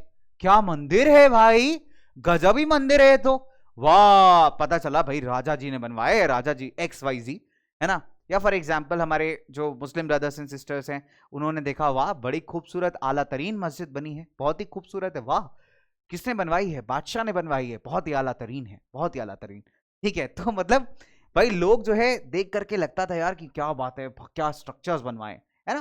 क्या मंदिर है भाई, गजब ही मंदिर है, तो वाह, पता चला भाई राजा जी ने बनवाया, राजा जी XYZ, है ना। या फॉर एग्जाम्पल हमारे जो मुस्लिम ब्रदर्स एंड सिस्टर्स हैं, उन्होंने देखा वाह बड़ी खूबसूरत आला तरीन मस्जिद बनी है, बहुत ही खूबसूरत है, वाह किसने बनवाई है, बादशाह ने बनवाई है, बहुत ही आला तरीन है, बहुत ही आला तरीन, ठीक है। तो मतलब भाई लोग जो है देख करके लगता था यार कि क्या बात है, क्या स्ट्रक्चर्स बनवाए, है ना।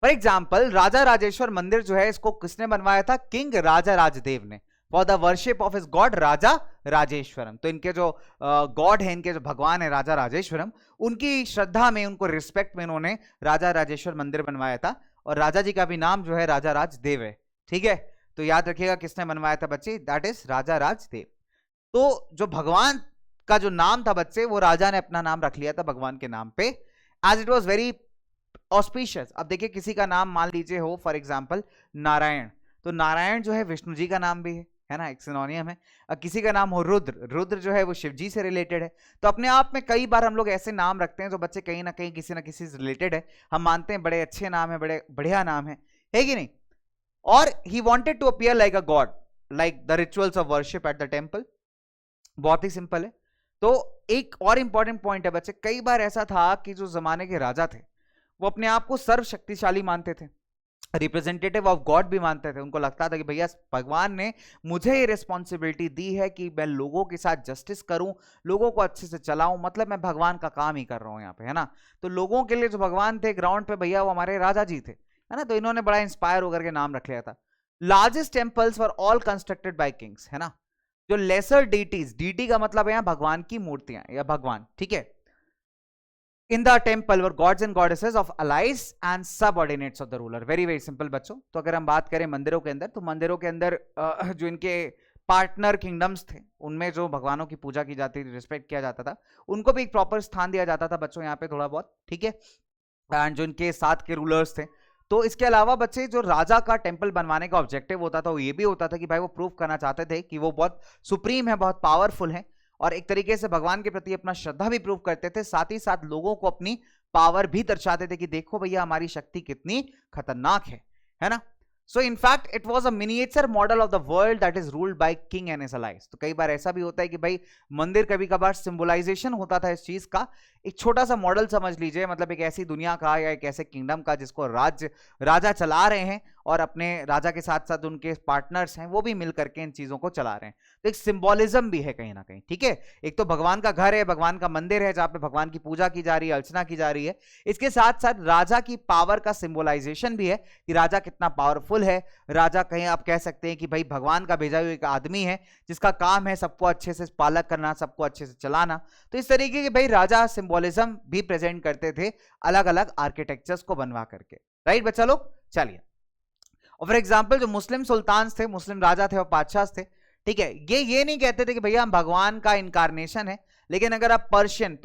फॉर एग्जाम्पल राजा राजेश्वर मंदिर जो है, इसको किसने बनवाया था, किंग राजा राजदेव ने, for the worship of his god Raja Rajeshwaram. तो इनके जो गॉड है, इनके जो भगवान है राजा राजेश्वरम, उनकी श्रद्धा में, उनको रिस्पेक्ट में इन्होंने राजा राजेश्वर मंदिर बनवाया था, और राजा जी का भी नाम जो है राजा राजदेव है, ठीक है। तो याद रखिएगा किसने बनवाया था बच्चे, दैट इज राजा राजदेव। तो जो भगवान का जो नाम था बच्चे, वो राजा ने अपना नाम रख लिया था भगवान के नाम पे, as it was very auspicious. अब देखिए किसी का नाम मान लीजिए हो फॉर एग्जाम्पल नारायण, तो नारायण जो है विष्णु जी का नाम भी है ना, एक सिनोनियम है। किसी का नाम हो रुद्र, रुद्र जो है वो शिव जी से रिलेटेड है। तो अपने आप में कई बार हम लोग ऐसे नाम रखते हैं जो बच्चे कहीं ना कहीं किसी ना किसी से रिलेटेड है, हम मानते हैं बड़े अच्छे नाम है, बड़े बढ़िया नाम है कि नहीं। और he wanted to appear like a god, like the rituals of worship at the temple. बहुत ही सिंपल है। तो एक और इंपॉर्टेंट पॉइंट है बच्चे, कई बार ऐसा था कि जो जमाने के राजा थे वो अपने आप को सर्वशक्तिशाली मानते थे, रिप्रेजेंटेटिव ऑफ गॉड भी मानते थे। उनको लगता था कि भैया भगवान ने मुझे ये रिस्पॉन्सिबिलिटी दी है कि मैं लोगों के साथ जस्टिस करूं, लोगों को अच्छे से चलाऊं, मतलब मैं भगवान का काम ही कर रहा हूं यहाँ पे, है ना। तो लोगों के लिए जो भगवान थे ग्राउंड पे भैया वो हमारे राजा जी थे, है ना। तो इन्होंने बड़ा इंस्पायर होकर के नाम रख लिया था। Largest temples for all constructed by Kings, है ना। जो लेसर डीटीज, डीटी का मतलब है यहाँ भगवान की मूर्तियां या भगवान, ठीक है। In the temple were gods and goddesses of allies and subordinates of the ruler. Very very simple बच्चों। तो अगर हम बात करें मंदिरों के अंदर, तो मंदिरों के अंदर जो इनके पार्टनर किंगडम्स थे उनमें जो भगवानों की पूजा की जाती थी, रिस्पेक्ट किया जाता था, उनको भी एक प्रॉपर स्थान दिया जाता था बच्चों यहाँ पे थोड़ा बहुत, ठीक है। एंड जो इनके साथ के रूलर्स थे, तो इसके अलावा बच्चे जो राजा का टेम्पल बनवाने का ऑब्जेक्टिव होता था वो ये भी होता था कि भाई वो प्रूव करना चाहते थे कि वो बहुत सुप्रीम है, बहुत पावरफुल है, और एक तरीके से भगवान के प्रति अपना श्रद्धा भी प्रूव करते थे, साथ ही साथ लोगों को अपनी पावर भी दर्शाते थे कि देखो भैया हमारी शक्ति कितनी खतरनाक है ना। So in fact it was a miniature model of the world that is ruled by king and his allies. तो कई बार ऐसा भी होता है कि भाई मंदिर कभी कभार सिंबलाइजेशन होता था इस चीज का, एक छोटा सा मॉडल समझ लीजिए, मतलब एक ऐसी दुनिया का या एक ऐसे किंगडम का जिसको राजा चला रहे हैं और अपने राजा के साथ साथ उनके पार्टनर्स हैं वो भी मिल करके इन चीजों को चला रहे हैं। तो एक सिंबोलिज्म भी है कहीं ना कहीं, ठीक है। एक तो भगवान का घर है, भगवान का मंदिर है जहां पे भगवान की पूजा की जा रही है, अर्चना की जा रही है, इसके साथ साथ राजा की पावर का सिंबलाइजेशन भी है कि राजा कितना पावरफुल है। राजा कहीं आप कह सकते हैं कि भाई भगवान का भेजा हुआ एक आदमी है जिसका काम है सबको अच्छे से पालक करना, सबको अच्छे से चलाना। तो इस तरीके के भाई राजा सिंबोलिज्म भी प्रेजेंट करते थे अलग अलग आर्किटेक्चर्स को बनवा करके, राइट बच्चा लोग। चलिए, और फॉर एग्जाम्पल जो मुस्लिम सुल्तान थे, मुस्लिम राजा थे और बादशाह थे, ठीक है, ये नहीं कहते थे कि भैया हम भगवान का इनकारनेशन है, लेकिन अगर आप पर्शियन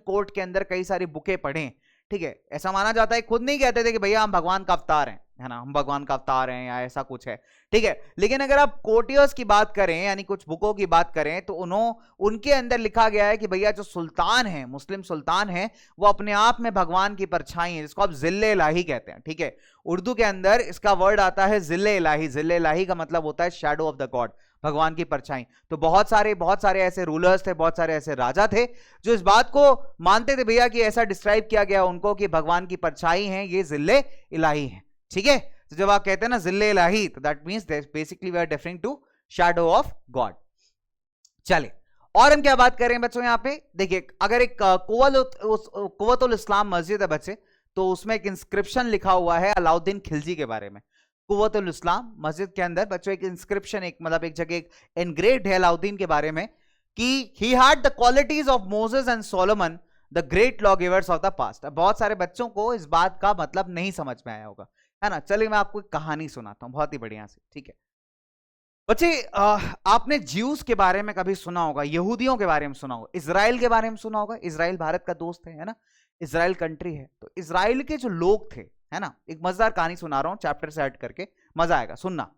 कोर्ट के अंदर कई सारी बुकें पढ़ें, ठीक है, ऐसा माना जाता है, खुद नहीं कहते थे कि भैया हम भगवान का अवतार हैं, है ना, हम भगवान का अवतार हैं या ऐसा कुछ है, ठीक है। लेकिन अगर आप कोर्टियर्स की बात करें यानी कुछ बुकों की बात करें तो उनके अंदर लिखा गया है कि भैया जो सुल्तान है, मुस्लिम सुल्तान है, वो अपने आप में भगवान की परछाई है, जिसको आप जिल्ले इलाही कहते हैं, ठीक है। उर्दू के अंदर इसका वर्ड आता है जिल्ले इलाही। जिल्ले इलाही का मतलब होता है शैडो ऑफ द गॉड, भगवान की परछाई। तो बहुत सारे ऐसे रूलर्स थे, बहुत सारे ऐसे राजा थे जो इस बात को मानते थे भैया कि ऐसा डिस्क्राइब किया गया उनको कि भगवान की परछाई है, ये जिल्ले इलाही है, ठीक है। तो जब आप कहते हैं ना जिल्ले इलाही, तो that means basically we are referring to shadow of god. चलिए, और हम क्या बात कर रहे हैं बच्चों, यहाँ पे देखिए, अगर एक कुव्वतुल इस्लाम मस्जिद है बच्चे, तो उसमें एक इंस्क्रिप्शन लिखा हुआ है अलाउद्दीन खिलजी के बारे में। कुव्वतुल इस्लाम मस्जिद के अंदर बच्चों एक इंस्क्रिप्शन, एक मतलब एक जगह एक एनग्रेव्ड है अलाउद्दीन के बारे में कि he had the qualities of Moses and Solomon the great law givers of the past. बहुत सारे बच्चों को इस बात का मतलब नहीं समझ में आया होगा, है ना। चलिए मैं आपको एक कहानी सुनाता हूं बहुत ही बढ़िया से, ठीक है बच्चे। आपने ज्यूस के बारे में कभी सुना होगा, यहूदियों के बारे में सुना होगा, इजराइल के बारे में सुना होगा। इजराइल भारत का दोस्त है ना, इजराइल कंट्री है। तो इजराइल के जो लोग थे, है ना, एक मजेदार कहानी सुना रहा हूं चैप्टर से हट करके, मजा आएगा सुनना।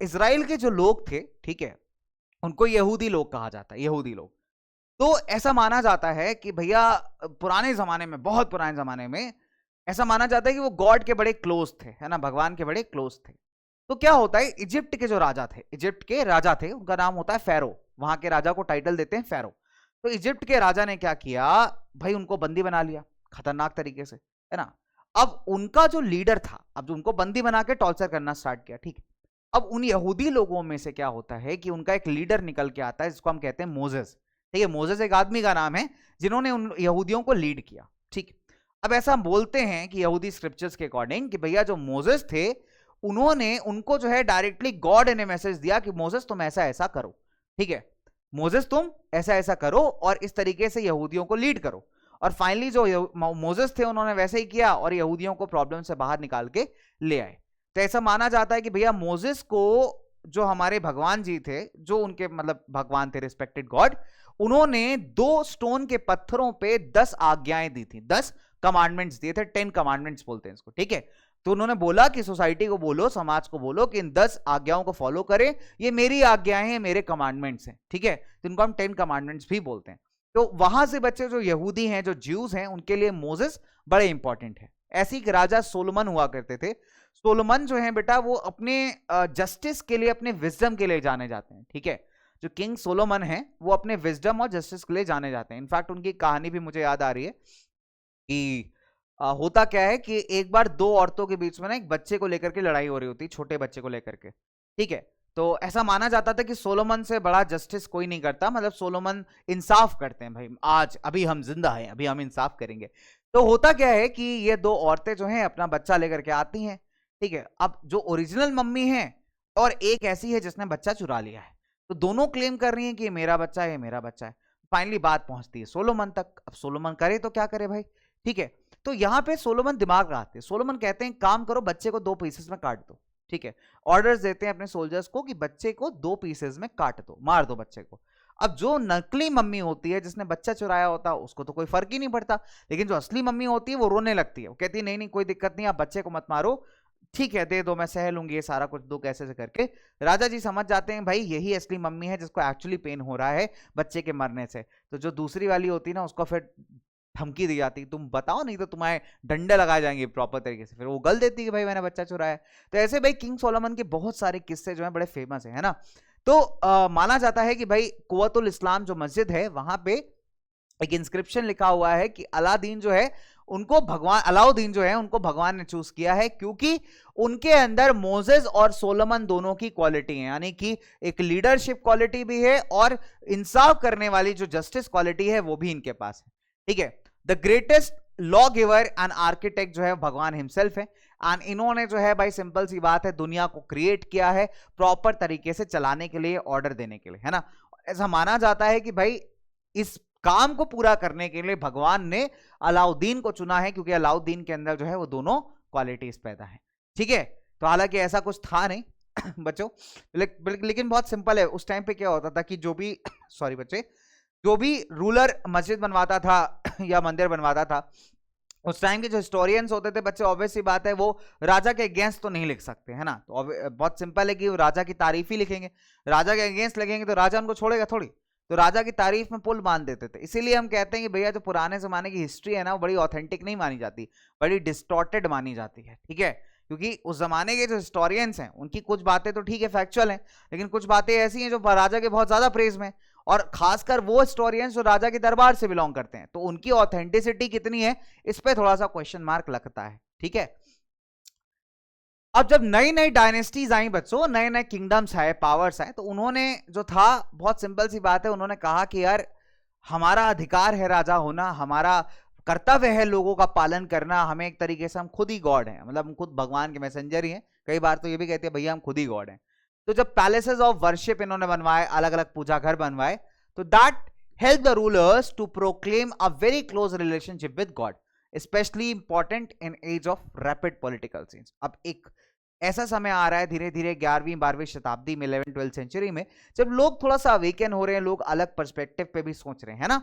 इजराइल के जो लोग थे, ठीक है, उनको यहूदी लोग कहा जाता है, यहूदी लोग। तो ऐसा माना जाता है कि भैया पुराने जमाने में, बहुत पुराने जमाने में ऐसा माना जाता है कि वो गॉड के बड़े क्लोज थे, है ना, भगवान के बड़े क्लोज थे। तो क्या होता है, इजिप्ट के जो राजा थे, इजिप्ट के राजा थे, उनका नाम होता है फेरो, वहां के राजा को टाइटल देते हैं फेरो। तो इजिप्ट के राजा ने क्या किया भाई, उनको बंदी बना लिया खतरनाक तरीके से, है ना। अब उनका जो लीडर था, अब जो उनको बंदी बना के टॉर्चर करना स्टार्ट किया, ठीक है। अब उन यहूदी लोगों में से क्या होता है कि उनका एक लीडर निकल के आता है जिसको हम कहते हैं मोजेस, ठीक है। मोजेस एक आदमी का नाम है जिन्होंने उन यहूदियों को लीड किया, ठीक। अब ऐसा हम बोलते हैं कि यहूदी स्क्रिप्चर्स के अकॉर्डिंग कि भैया जो मोजेस थे उन्होंने उनको जो है डायरेक्टली गॉड ने मैसेज दिया कि मोजेस तुम ऐसा ऐसा करो, ठीक है, मोजेस तुम ऐसा ऐसा करो और इस तरीके से यहूदियों को लीड करो। और फाइनली जो मोजेस थे उन्होंने वैसे ही किया और यहूदियों को प्रॉब्लम से बाहर निकाल के ले आए। तो ऐसा माना जाता है कि भैया मोसेस को जो हमारे भगवान जी थे, जो उनके मतलब भगवान थे, रिस्पेक्टेड गॉड, उन्होंने 2 स्टोन के पत्थरों पे 10 आज्ञाएं दी थी, 10 कमांडमेंट्स दिए थे, 10 कमांडमेंट्स बोलते हैं इसको, ठीक है। तो उन्होंने बोला कि सोसाइटी को बोलो, समाज को बोलो कि इन 10 आज्ञाओं को फॉलो करें, ये मेरी आज्ञाएं हैं, मेरे कमांडमेंट्स हैं, ठीक है। तो इनको हम 10 कमांडमेंट्स भी बोलते हैं। तो वहां से बच्चे जो यहूदी हैं, जो ज्यूज हैं, उनके लिए मोसेस बड़े इंपॉर्टेंट है। ऐसी एक राजा सोलोमन हुआ करते थे। सोलोमन जो है बेटा, वो अपने जस्टिस के लिए, अपने विजडम के लिए जाने जाते हैं, ठीक है। जो किंग सोलोमन है वो अपने विजडम और जस्टिस के लिए जाने जाते हैं। इनफैक्ट उनकी कहानी भी मुझे याद आ रही है कि होता क्या है कि एक बार 2 औरतों के बीच में ना एक बच्चे को लेकर के लड़ाई हो रही होती, छोटे बच्चे को लेकर के, ठीक है। तो ऐसा माना जाता था कि सोलोमन से बड़ा जस्टिस कोई नहीं करता, मतलब सोलोमन इंसाफ करते हैं, भाई आज अभी हम जिंदा हैं, अभी हम इंसाफ करेंगे। तो होता क्या है कि ये 2 औरतें जो हैं अपना बच्चा लेकर के आती हैं, ठीक है। अब जो ओरिजिनल मम्मी है और एक ऐसी है जिसने बच्चा चुरा लिया है, तो दोनों क्लेम कर रही हैं कि मेरा बच्चा है, मेरा बच्चा है। फाइनली बात पहुंचती है सोलोमन तक। अब सोलोमन करे तो क्या करे भाई, ठीक है। तो यहां पे सोलोमन दिमाग लगाते हैं। सोलोमन कहते हैं काम करो, बच्चे को 2 पीसेस में काट दो, ठीक है। ऑर्डर्स देते हैं अपने सोल्जर्स को कि बच्चे को 2 पीसेस में काट दो, मार दो बच्चे को। अब जो नकली मम्मी होती है, जिसने बच्चा चुराया होता है, उसको तो कोई फर्क ही नहीं पड़ता, लेकिन जो असली मम्मी होती है वो रोने लगती है। वो कहती है नहीं नहीं कोई दिक्कत नहीं, आप बच्चे को मत मारो, ठीक है दे दो, मैं सह लूंगी, ये सारा कुछ दो कैसे से करके। राजा जी समझ जाते हैं भाई यही असली मम्मी है जिसको एक्चुअली पेन हो रहा है बच्चे के मरने से। तो जो दूसरी वाली होती है ना, उसको फिर धमकी दी जाती, तुम बताओ नहीं तो तुम्हारे डंडे लगाए जाएंगे प्रॉपर तरीके से। फिर वो गल देती कि भाई मैंने बच्चा चुराया। तो ऐसे भाई किंग सोलोमन के बहुत सारे किस्से जो हैं बड़े फेमस है ना। तो माना जाता है कि भाई कुव्वतुल इस्लाम जो मस्जिद है, वहां पे एक इंस्क्रिप्शन लिखा हुआ है कि अलादीन जो है उनको भगवान, अलाउद्दीन जो है उनको भगवान ने चूज किया है, क्योंकि उनके अंदर मोसेस और सोलोमन दोनों की क्वालिटी है, यानी कि एक लीडरशिप क्वालिटी भी है और इंसाफ करने वाली जो जस्टिस क्वालिटी है वो भी इनके पास है, ठीक है। The greatest law giver and architect जो है भगवान हिमसेल्फ है। एंड इन्होंने जो है भाई सिंपल सी बात है, दुनिया को क्रिएट किया है प्रॉपर तरीके से चलाने के लिए, ऑर्डर देने के लिए, है ना। ऐसा माना जाता है कि भाई इस काम को पूरा करने के लिए भगवान ने अलाउद्दीन को चुना है, क्योंकि अलाउद्दीन के अंदर जो है वो दोनों क्वालिटीज पैदा है, ठीक है। तो हालांकि ऐसा कुछ था नहीं बच्चों, लेकिन बहुत सिंपल है। उस टाइम पे क्या होता था कि जो भी सॉरी बच्चे, जो भी रूलर मस्जिद बनवाता था या मंदिर बनवाता था, उस टाइम के जो हिस्टोरियंस होते थे बच्चे, ऑब्वियस सी बात है वो राजा के अगेंस्ट तो नहीं लिख सकते, है ना। तो बहुत सिंपल है कि वो राजा की तारीफ ही लिखेंगे। राजा के अगेंस्ट लिखेंगे तो राजा उनको छोड़ेगा थोड़ी, तो राजा की तारीफ में पुल बांध देते थे। इसीलिए हम कहते हैं कि भैया जो पुराने जमाने की हिस्ट्री है ना, वो बड़ी ऑथेंटिक नहीं मानी जाती, बड़ी डिस्टॉर्टेड मानी जाती है, ठीक है। क्योंकि उस जमाने के जो हिस्टोरियंस हैं उनकी कुछ बातें तो ठीक है फैक्चुअल हैं, लेकिन कुछ बातें ऐसी हैं जो राजा के बहुत ज्यादा प्रेज में, और खासकर वो हिस्टोरियंस जो राजा के दरबार से बिलोंग करते हैं, तो उनकी ऑथेंटिसिटी कितनी है इस पे थोड़ा सा क्वेश्चन मार्क लगता है, ठीक है। अब जब नई नई डायनेस्टीज आई बच्चों, नए नए किंगडम्स आए, पावर्स आए, तो उन्होंने जो था, बहुत सिंपल सी बात है, उन्होंने कहा कि यार हमारा अधिकार है राजा होना, हमारा कर्तव्य है लोगों का पालन करना, हमें एक तरीके से हम खुद ही गॉड हैं, मतलब हम खुद भगवान के मैसेंजर ही हैं। कई बार तो ये भी कहते हैं भैया हम खुद ही गॉड हैं। तो जब पैलेसेस ऑफ वर्शिप इन्होंने बनवाए, अलग अलग पूजा घर बनवाए, तो that help the rulers to proclaim a very close relationship with God, especially important in age of rapid political change. अब एक ऐसा समय आ रहा है धीरे धीरे 11वीं 12वीं शताब्दी में, 11th-12th सेंचुरी में, जब लोग थोड़ा सा अवेकन हो रहे हैं, लोग अलग पर्सपेक्टिव पे भी सोच रहे हैं, है ना,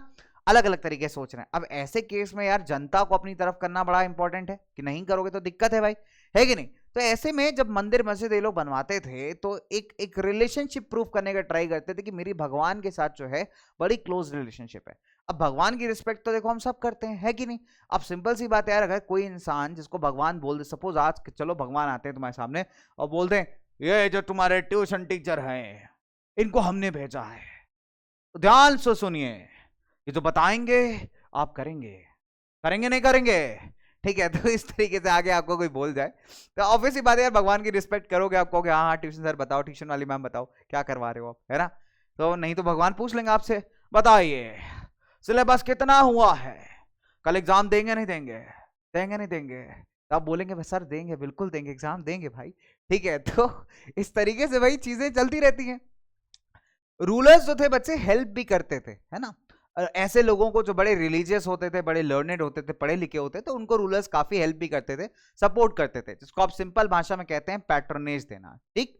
अलग अलग तरीके से सोच रहे हैं। अब ऐसे केस में यार जनता को अपनी तरफ करना बड़ा इंपॉर्टेंट है, कि नहीं करोगे तो दिक्कत है भाई, है कि नहीं। तो ऐसे में जब मंदिर मस्जिद ये लोग बनवाते थे, तो एक रिलेशनशिप प्रूफ करने का ट्राई करते थे कि मेरी भगवान के साथ जो है बड़ी क्लोज रिलेशनशिप है। अब भगवान की रिस्पेक्ट तो देखो हम सब करते हैं, है कि नहीं। अब सिंपल सी बात है यार, अगर कोई इंसान जिसको भगवान बोल दे, सपोज आज चलो भगवान आते हैं तुम्हारे सामने और बोल दें ये जो तुम्हारे ट्यूशन टीचर हैं इनको हमने भेजा है, तो ध्यान से सुनिए, ये जो बताएंगे आप करेंगे, करेंगे नहीं करेंगे, ठीक है। तो इस तरीके से आगे आपको कोई बोल जाए तो ऑब्वियस ही बात है यार, भगवान की रिस्पेक्ट करोगे, आप कहोगे हाँ हाँ ट्यूशन सर बताओ, ट्यूशन वाली मैम बताओ क्या करवा रहे हो आप, है ना। तो नहीं तो भगवान पूछ लेंगे आपसे, बताइए सिलेबस कितना हुआ है, कल एग्जाम देंगे नहीं देंगे, देंगे नहीं देंगे, तो आप बोलेंगे सर देंगे, बिल्कुल देंगे, एग्जाम देंगे भाई, ठीक है। तो इस तरीके से भाई चीजें चलती रहती हैं। रूलर्स जो थे बच्चे हेल्प भी करते थे, है ना। ऐसे लोगों को जो बड़े रिलीजियस होते थे, बड़े लर्नेड होते थे, पढ़े लिखे होते थे, उनको रूलर्स काफी हेल्प भी करते थे, सपोर्ट करते थे, जिसको आप सिंपल भाषा में कहते हैं पैट्रोनेज देना, ठीक।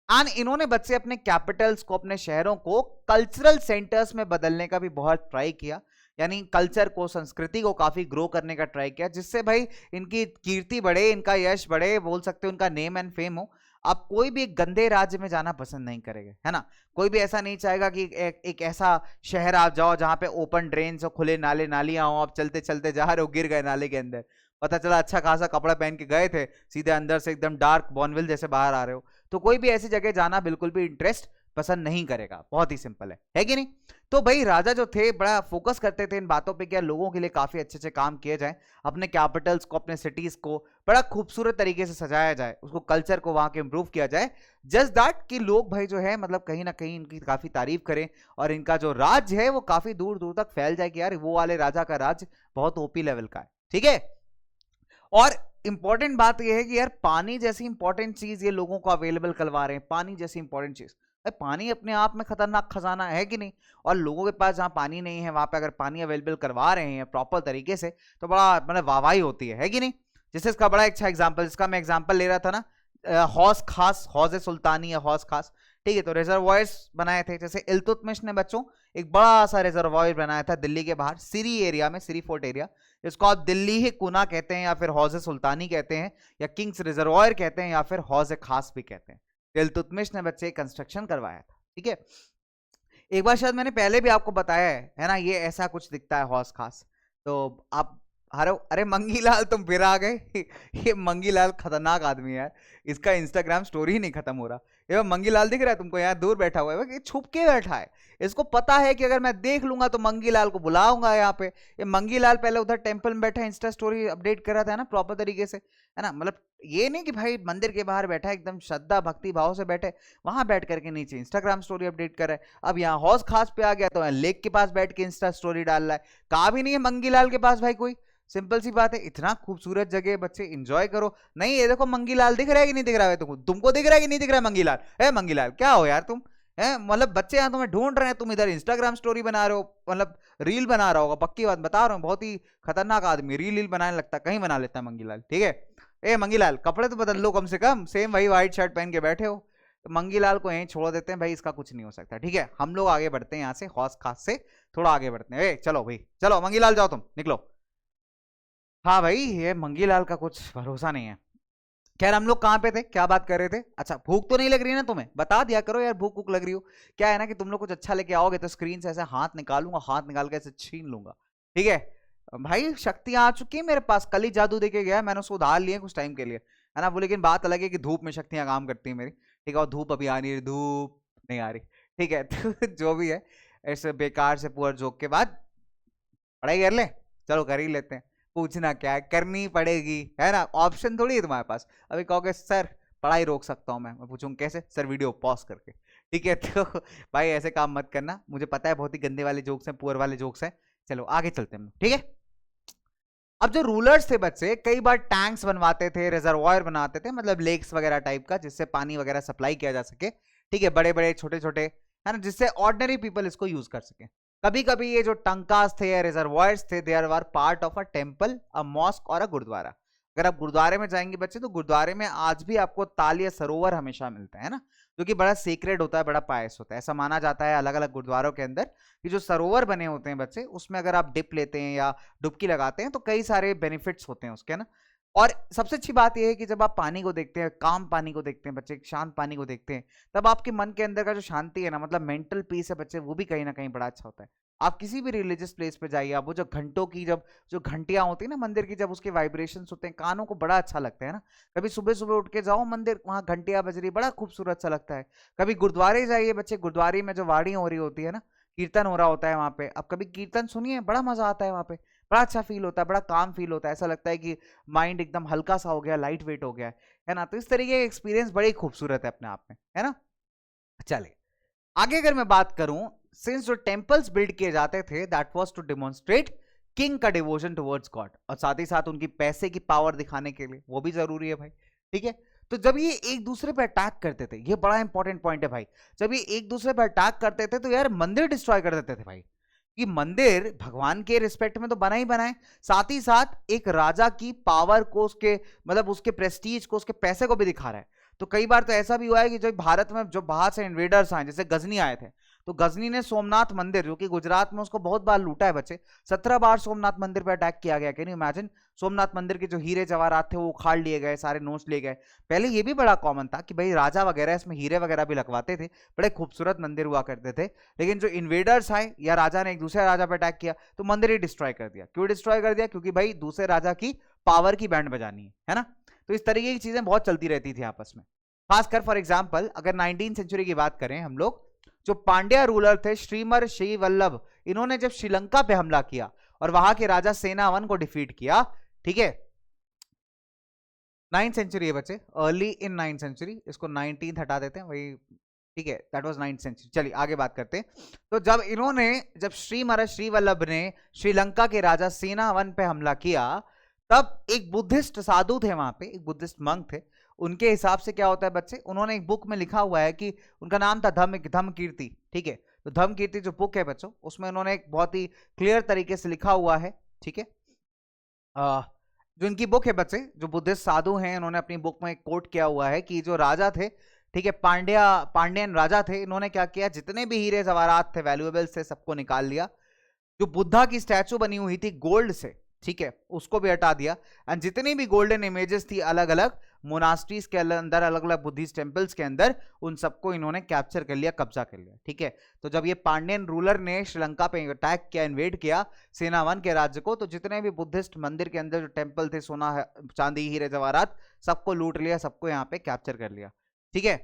एंड इन्होंने बच्चे अपने कैपिटल्स को, अपने शहरों को कल्चरल सेंटर्स में बदलने का भी बहुत ट्राई किया, यानी कल्चर को, संस्कृति को काफी ग्रो करने का ट्राई किया, जिससे भाई इनकी कीर्ति बढ़े, इनका यश बढ़े, बोल सकते हो उनका नेम एंड फेम हो। आप कोई भी एक गंदे राज्य में जाना पसंद नहीं करेंगे, है ना। कोई भी ऐसा नहीं चाहेगा कि एक ऐसा शहर आप जाओ जहां पे ओपन ड्रेन्स हो, खुले नाले नालियां हो, आप चलते चलते जा रहे हो, गिर गए नाले के अंदर, पता चला अच्छा खासा कपड़ा पहन के गए थे, सीधे अंदर से एकदम डार्क बॉर्नविल जैसे बाहर आ रहे हो। तो कोई भी ऐसी जगह जाना बिल्कुल भी इंटरेस्ट पसंद नहीं करेगा, बहुत ही सिंपल है कि नहीं। तो भाई राजा जो थे बड़ा फोकस करते थे इन बातों पे, क्या लोगों के लिए काफी अच्छे अच्छे काम किए जाए, अपने कैपिटल्स को, अपने सिटीज को बड़ा खूबसूरत तरीके से सजाया जाए, उसको कल्चर को वहां के इंप्रूव किया जाए, जस्ट दैट कि लोग भाई जो है मतलब कहीं ना कहीं इनकी काफी तारीफ करें, और इनका जो राज्य है वो काफी दूर दूर तक फैल जाए कि यार वो वाले राजा का राज्य बहुत ओपी लेवल का है, ठीक है। और इंपॉर्टेंट बात यह है कि यार पानी जैसी इंपॉर्टेंट चीज ये लोगों को अवेलेबल करवा रहे हैं, पानी जैसी इंपॉर्टेंट चीज, पानी अपने आप में खतरनाक खजाना है कि नहीं। और लोगों के पास जहां पानी नहीं है वहां पे अगर पानी अवेलेबल करवा रहे हैं प्रॉपर तरीके से, तो बड़ा मतलब वाहवाही होती है कि नहीं। जैसे इसका बड़ा अच्छा एग्जांपल, जिसका मैं एग्जांपल ले रहा था ना, हौज खास, हौज सुल्तानी या हौज खास, ठीक है। तो रिजर्वायर्स बनाए थे, जैसे इल्तुतमिश ने बच्चों एक बड़ा सा रिजर्वायर बनाया था दिल्ली के बाहर, सिरी एरिया में, सिरी फोर्ट एरिया, इसको आप दिल्ली ही कुना कहते हैं, या फिर हौज सुल्तानी कहते हैं, या किंग्स रिजर्वायर कहते हैं, या फिर हौज खास भी कहते हैं। इल्तुतमिश ने बच्चे कंस्ट्रक्शन करवाया था, ठीक है। एक बार शायद मैंने पहले भी आपको बताया है ना, ये ऐसा कुछ दिखता है हौज खास। तो आप अरे मंगीलाल तुम फिर आ गए ये मंगीलाल खतरनाक आदमी है यार, इसका इंस्टाग्राम स्टोरी ही नहीं खत्म हो रहा। ये मंगीलाल दिख रहा है तुमको, यहाँ दूर बैठा हुआ है, छुप के बैठा है, इसको पता है कि अगर मैं देख लूंगा तो मंगीलाल को बुलाऊंगा यहाँ पे। ये मंगीलाल पहले उधर टेंपल में बैठा इंस्टा स्टोरी अपडेट कर रहा था ना प्रॉपर तरीके से, है ना। मतलब ये नहीं कि भाई मंदिर के बाहर बैठा है एकदम श्रद्धा भक्ति भाव से बैठे, वहां बैठ करके नीचे इंस्टाग्राम स्टोरी अपडेट कर रहा है। अब यहाँ हौज खास पे आ गया तो लेक के पास बैठ के इंस्टा स्टोरी डाल रहा है। कहा भी नहीं है मंगीलाल के पास भाई कोई, सिंपल सी बात है, इतना खूबसूरत जगह बच्चे एंजॉय करो। नहीं ये देखो मंगीलाल दिख रहा है कि नहीं दिख रहा है तुमको दिख रहा है कि नहीं दिख रहा है मंगीलाल? है मंगीलाल क्या हो यार तुम, है मतलब बच्चे यहाँ तुम्हें ढूंढ रहे हैं, तुम इधर इंस्टाग्राम स्टोरी बना रहे हो, मतलब रील बना रहा होगा, पक्की बात बता रहा हूँ, बहुत ही खतरनाक आदमी, रील बनाने लगता, कहीं बना लेता है मंगीलाल, ठीक है। ए मंगीलाल कपड़े तो बदल लो कम से कम, सेम वही व्हाइट शर्ट पहन के बैठे हो। तो मंगीलाल को यहीं छोड़ देते हैं भाई, इसका कुछ नहीं हो सकता, ठीक है। हम लोग आगे बढ़ते हैं यहाँ से, हौज खास से थोड़ा आगे बढ़ते हैं। चलो भाई चलो मंगीलाल जाओ तुम निकलो। हाँ भाई ये मंगीलाल का कुछ भरोसा नहीं है। खैर हम लोग कहाँ पे थे, क्या बात कर रहे थे? अच्छा भूख तो नहीं लग रही ना तुम्हें, बता दिया करो यार भूख भूख लग रही हो। क्या है ना कि तुम लोग कुछ अच्छा लेके आओगे तो स्क्रीन से ऐसे हाथ निकालूंगा, हाथ निकाल के ऐसे छीन लूंगा, ठीक है। भाई शक्तियां आ चुकी है मेरे पास, कल ही जादू देके गया, मैंने उसको उधार लिए कुछ टाइम के लिए, है ना वो। लेकिन बात अलग है कि धूप में शक्तियां काम करती है मेरी, ठीक है। और धूप अभी आ नहीं रही, धूप नहीं आ रही, ठीक है। तो जो भी है, ऐसे बेकार से पुअर जोक के बाद पढ़ाई कर ले, चलो कर ही लेते हैं। पूछना क्या है, करनी पड़ेगी, है ना, ऑप्शन थोड़ी है तुम्हारे पास। अभी कहोगे सर पढ़ाई रोक सकता हूँ मैं पूछूंगा कैसे, सर वीडियो पॉज करके, ठीक है। तो भाई ऐसे काम मत करना, मुझे पता है बहुत ही गंदे वाले जोक्स हैं, पुअर वाले जोक्स हैं। चलो आगे चलते हैं, ठीक है। अब जो रूलर्स थे बच्चे कई बार टैंक्स बनवाते थे, रिजर्वायर बनाते थे, मतलब लेक्स वगैरह टाइप का, जिससे पानी वगैरह सप्लाई किया जा सके, ठीक है, बड़े बड़े छोटे छोटे, है ना, जिससे ऑर्डिनरी पीपल इसको यूज कर सके। कभी कभी ये जो टंकास थे या रिजर्वायर्स थे, they are part of a temple, a mosque और अ गुरुद्वारा। अगर आप गुरुद्वारे में जाएंगे बच्चे तो गुरुद्वारे में आज भी आपको ताल या सरोवर हमेशा मिलता है ना, जो कि बड़ा सीक्रेट होता है, बड़ा पायस होता है। ऐसा माना जाता है अलग अलग गुरुद्वारों के अंदर कि जो सरोवर बने होते हैं बच्चे, उसमें अगर आप डिप लेते हैं या डुबकी लगाते हैं तो कई सारे बेनिफिट्स होते हैं उसके, ना। और सबसे अच्छी बात यह है कि जब आप पानी को देखते हैं, काम पानी को देखते हैं बच्चे, शांत पानी को देखते हैं, तब आपके मन के अंदर का जो शांति है ना, मतलब मेंटल पीस है बच्चे, वो भी कहीं ना कहीं बड़ा अच्छा होता है। आप किसी भी रिलीजियस प्लेस पे जाइए, आप वो जो घंटों की जब जो घंटियां होती है ना मंदिर की, जब उसके वाइब्रेशंस होते हैं कानों को बड़ा अच्छा लगता है ना। कभी सुबह सुबह उठ के जाओ मंदिर, वहां घंटियां बज रही, बड़ा खूबसूरत सा लगता है। कभी गुरुद्वारे जाइए बच्चे, गुरुद्वारे में जो वाणी हो रही होती है ना, कीर्तन हो रहा होता है वहां पे, अब कभी कीर्तन सुनिए, बड़ा मजा आता है वहां पे, बड़ा अच्छा फील होता है, बड़ा काम फील होता है, ऐसा लगता है कि माइंड एकदम हल्का सा हो गया, लाइट वेट हो गया है ना। तो इस तरीके का एक्सपीरियंस बड़ी खूबसूरत है अपने आप में, है ना। चले आगे अगर मैं बात करूं, सिंस जो टेम्पल्स बिल्ड किए जाते थे that was to demonstrate king का डिवोशन टुवर्ड्स गॉड, और साथ ही साथ उनकी पैसे की पावर दिखाने के लिए, वो भी जरूरी है भाई, ठीक है। तो जब ये एक दूसरे पर अटैक करते थे, ये बड़ा इंपॉर्टेंट पॉइंट है भाई, जब ये एक दूसरे पर अटैक करते थे तो यार मंदिर डिस्ट्रॉय कर देते थे भाई। कि मंदिर भगवान के रिस्पेक्ट में तो बना ही बना है, साथ ही साथ एक राजा की पावर को, उसके मतलब उसके प्रेस्टीज को, उसके पैसे को भी दिखा रहा है। तो कई बार तो ऐसा भी हुआ है कि जो भारत में जो बाहर से इन्वेडर्स आए, जैसे गजनी आए थे, तो गजनी ने सोमनाथ मंदिर जो कि गुजरात में, उसको बहुत बार लूटा है बच्चे। 17 बार सोमनाथ मंदिर पर अटैक किया गया। Can you imagine? सोमनाथ मंदिर के जो हीरे जवाहरात थे वो उखाड़ लिए गए, सारे नोट्स लिए गए। पहले ये भी बड़ा कॉमन था कि भाई राजा वगैरह इसमें हीरे वगैरह भी लगवाते थे, बड़े खूबसूरत मंदिर हुआ करते थे। लेकिन जो इन्वेडर्स आए या राजा ने एक दूसरे राजा पर अटैक किया तो मंदिर ही डिस्ट्रॉय कर दिया। क्यों डिस्ट्रॉय कर दिया? क्योंकि भाई दूसरे राजा की पावर की बैंड बजानी है ना। तो इस तरीके की चीजें बहुत चलती रहती थी आपस में। खासकर फॉर एग्जाम्पल अगर 19वीं सेंचुरी की बात करें हम लोग, जो पांड्या रूलर थे श्रीमर श्री वल्लभ, इन्होंने जब श्रीलंका पे हमला किया और वहां के राजा सेनावन को डिफीट किया, ठीक है, 9th सेंचुरी है बच्चे, अर्ली इन 9th सेंचुरी, इसको 19th हटा देते हैं वही, ठीक है, दैट वाज 9th सेंचुरी। चलिए आगे बात करते हैं। तो जब श्रीमर श्री वल्लभ ने श्रीलंका के राजा सेनावन पे हमला किया, तब एक बुद्धिस्ट साधु थे वहां पे, एक बुद्धिस्ट मंक थे। उनके हिसाब से क्या होता है बच्चे, उन्होंने एक बुक में लिखा हुआ है कि उनका नाम था धम्म कीर्ति, ठीक है। तो धम्म कीर्ति जो बुक है बच्चों, उसमें उन्होंने एक बहुत ही क्लियर तरीके से लिखा हुआ है, ठीक है। जो इनकी बुक है बच्चे, जो बुद्धिस्ट साधु हैं, उन्होंने अपनी बुक में कोट किया हुआ है कि जो राजा थे, ठीक है, पांड्यन राजा थे, इन्होंने क्या किया, जितने भी हीरे जवाहरात थे, वैल्यूएबल्स थे, सबको निकाल लिया। जो बुद्धा की स्टैचू बनी हुई थी गोल्ड से, ठीक है, उसको भी हटा दिया। एंड जितनी भी गोल्डन इमेजेस थी अलग अलग मोनास्ट्रीज के अंदर, अलग अलग बुद्धिस्ट टेम्पल्स के अंदर, उन सबको इन्होंने कैप्चर कर लिया, कब्जा कर लिया, ठीक है। तो जब ये पांड्यन रूलर ने श्रीलंका पे अटैक किया, इन्वेड किया सेनावन के राज्य को, तो जितने भी बुद्धिस्ट मंदिर के अंदर जो टेम्पल थे, सोना चांदी हीरे जवाहरात, सबको लूट लिया, सबको यहाँ पे कैप्चर कर लिया, ठीक है।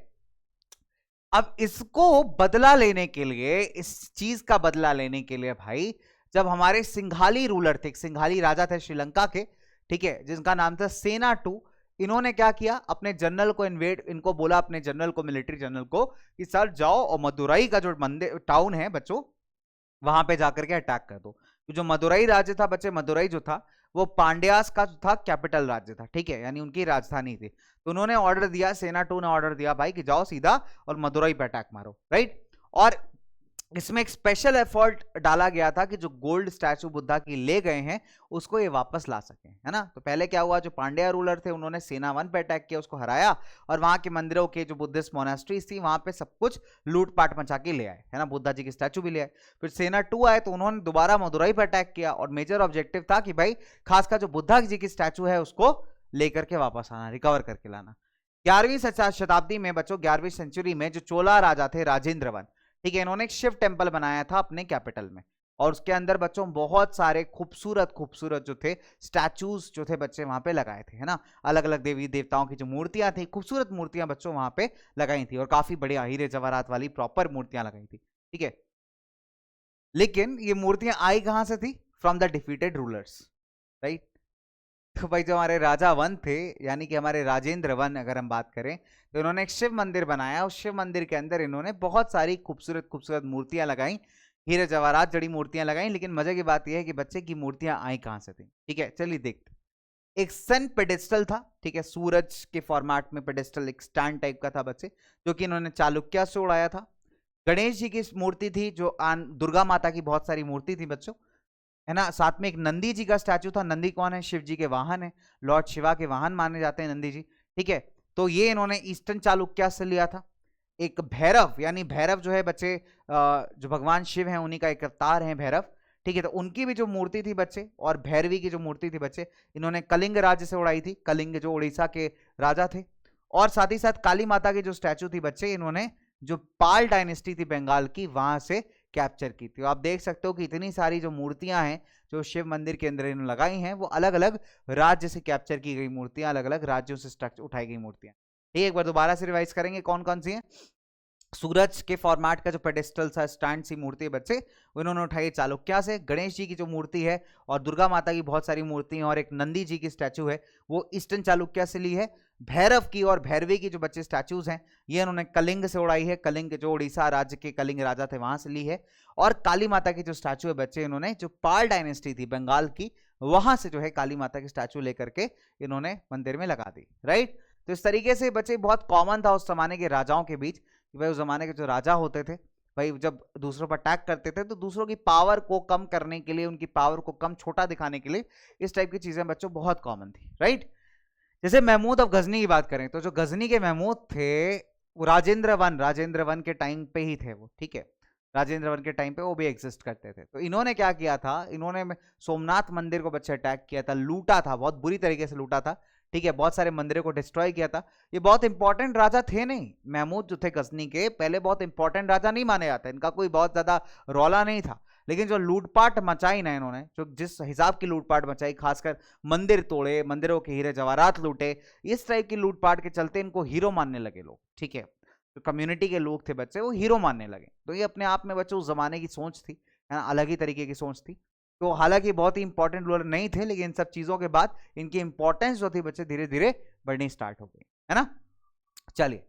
अब इसको बदला लेने के लिए, इस चीज का बदला लेने के लिए भाई, जब हमारे सिंघाली रूलर थे, सिंघाली राजा थे श्रीलंका के, ठीक है, जिनका नाम था सेना टू, इन्होंने क्या किया, अपने जनरल को इनको बोला, अपने जनरल को, मिलिट्री जनरल को, कि सर जाओ और मदुरई का जो मंदिर टाउन है बच्चों, वहां पे जाकर के अटैक कर दो। जो मदुरई राज्य था बच्चे, मदुरई जो था वो पांड्यास का जो था कैपिटल राज्य था, ठीक है, यानी उनकी राजधानी थी। तो उन्होंने ऑर्डर दिया, सेना टू ने ऑर्डर दिया भाई कि जाओ सीधा और मदुरई पे अटैक मारो, राइट। और इसमें एक स्पेशल एफर्ट डाला गया था कि जो गोल्ड स्टैचू बुद्धा की ले गए हैं उसको ये वापस ला सके, है ना। तो पहले क्या हुआ, जो पांड्या रूलर थे उन्होंने सेनावन पे अटैक किया, उसको हराया, और वहां के मंदिरों के जो बुद्धिस्ट मोनास्ट्रीज थी वहां पे सब कुछ लूटपाट मचा के ले आए, है ना, बुद्धा जी की स्टैचू भी ले आए। फिर सेना टू आए तो उन्होंने दोबारा मदुरई पे अटैक किया, और मेजर ऑब्जेक्टिव था कि भाई खासकर जो बुद्धा जी की स्टैचू है उसको लेकर के वापस आना, रिकवर करके लाना। 11वीं शताब्दी में बच्चों, 11वीं सेंचुरी में जो चोला राजा थे राजेंद्र वन, ठीक है, इन्होंने एक शिव टेम्पल बनाया था अपने कैपिटल में, और उसके अंदर बच्चों बहुत सारे खूबसूरत खूबसूरत जो थे स्टैचूज जो थे बच्चे वहां पे लगाए थे, है ना। अलग अलग देवी देवताओं की जो मूर्तियां थी, खूबसूरत मूर्तियां बच्चों वहां पे लगाई थी, और काफी बढ़िया हीरे जवाहरात वाली प्रॉपर मूर्तियां लगाई थी, ठीक है। लेकिन ये मूर्तियां आई कहां से थी? From the defeated rulers, right. तो भाई जो हमारे राजा वन थे, यानी कि हमारे राजेंद्र वन, अगर हम बात करें तो इन्होंने एक शिव मंदिर बनाया। उस शिव मंदिर के अंदर इन्होंने बहुत सारी खूबसूरत खूबसूरत मूर्तियां लगाई, हीरे जवाहरात जड़ी मूर्तियां लगाई। लेकिन मजे की बात यह है कि बच्चे की मूर्तियां आई कहां से थी, ठीक है, चलिए देखते। एक सन पेडेस्टल था, ठीक है, सूरज के फॉर्मेट में पेडेस्टल, एक स्टैंड टाइप का था बच्चे, जो कि इन्होंने चालुक्य से उड़ाया था। गणेश जी की मूर्ति थी, जो दुर्गा माता की बहुत सारी मूर्ति थी बच्चों, है ना। साथ में एक नंदी जी का स्टैचू था। नंदी कौन है? शिव जी के वाहन है, लॉर्ड शिवा के वाहन माने जाते हैं नंदी जी, ठीक है। तो ये इन्होंने ईस्टर्न चालुक्य से लिया था। एक भैरव, यानी भैरव जो है बच्चे, जो भगवान शिव हैं उन्हीं का एक अवतार है भैरव, ठीक है। तो उनकी भी जो मूर्ति थी बच्चे, और भैरवी की जो मूर्ति थी बच्चे, इन्होंने कलिंग राज्य से उड़ाई थी, कलिंग जो उड़ीसा के राजा थे। और साथ ही साथ काली माता की जो स्टैचू थी बच्चे, इन्होंने जो पाल डायनेस्टी थी बंगाल की, वहां से कैप्चर की थी। आप देख सकते हो कि इतनी सारी जो मूर्तियां हैं जो शिव मंदिर के अंदर इन्होंने लगाई हैं, वो अलग अलग राज्य से कैप्चर की गई मूर्तियां, अलग अलग राज्यों से स्ट्रक्चर उठाई गई मूर्तियां। ठीक, एक बार दोबारा से रिवाइज करेंगे कौन कौन सी हैं। सूरज के फॉर्मेट का जो पेडेस्टल सा स्टैंड सी मूर्ति है बच्चे, उन्होंने उठाई चालुक्य से। गणेश जी की जो मूर्ति है और दुर्गा माता की बहुत सारी मूर्ति हैं और एक नंदी जी की स्टैचू है, वो ईस्टर्न चालुक्य से ली है। भैरव की और भैरवी की जो बच्चे स्टैचूज हैं, ये उन्होंने कलिंग से उड़ाई है, कलिंग जो उड़ीसा राज्य के कलिंग राजा थे वहां से ली है। और काली माता की जो स्टैचू है बच्चे, इन्होंने जो पाल डायनेस्टी थी बंगाल की, वहां से जो है काली माता की स्टैचू लेकर के इन्होंने मंदिर में लगा दी, राइट। तो इस तरीके से बच्चे बहुत कॉमन था उस जमाने के राजाओं के बीच कि भाई उस जमाने के जो राजा होते थे भाई जब दूसरों पर अटैक करते थे तो दूसरों की पावर को कम करने के लिए, उनकी पावर को कम छोटा दिखाने के लिए इस टाइप की चीजें बच्चों बहुत कॉमन थी, राइट। जैसे महमूद ऑफ गजनी की बात करें तो जो गजनी के महमूद थे वो राजेंद्र वन के टाइम पे ही थे वो, ठीक है, राजेंद्र वन के टाइम पे वो भी एग्जिस्ट करते थे। तो इन्होंने क्या किया था, इन्होंने सोमनाथ मंदिर को बच्चे अटैक किया था, लूटा था, बहुत बुरी तरीके से लूटा था, ठीक है, बहुत सारे मंदिरों को डिस्ट्रॉय किया था। ये बहुत इंपॉर्टेंट राजा थे नहीं, महमूद जो थे गजनी के पहले बहुत इंपॉर्टेंट राजा नहीं माने जाते, इनका कोई बहुत ज्यादा रौला नहीं था, लेकिन जो लूटपाट मचाई ना इन्होंने, जो जिस हिसाब की लूटपाट मचाई, खासकर मंदिर तोड़े, मंदिरों के हीरे जवाहरात लूटे, इस टाइप की लूटपाट के चलते इनको हीरो मानने लगे लोग, ठीक है, जो कम्युनिटी के लोग थे बच्चे वो हीरो मानने लगे। तो ये अपने आप में बच्चे उस जमाने की सोच थी, है ना, अलग ही तरीके की सोच थी। तो हालांकि बहुत ही इंपॉर्टेंट रूलर नहीं थे, लेकिन इन सब चीजों के बाद इनकी इंपॉर्टेंस जो थी बच्चे धीरे धीरे बढ़नी स्टार्ट हो गई, है ना। चलिए,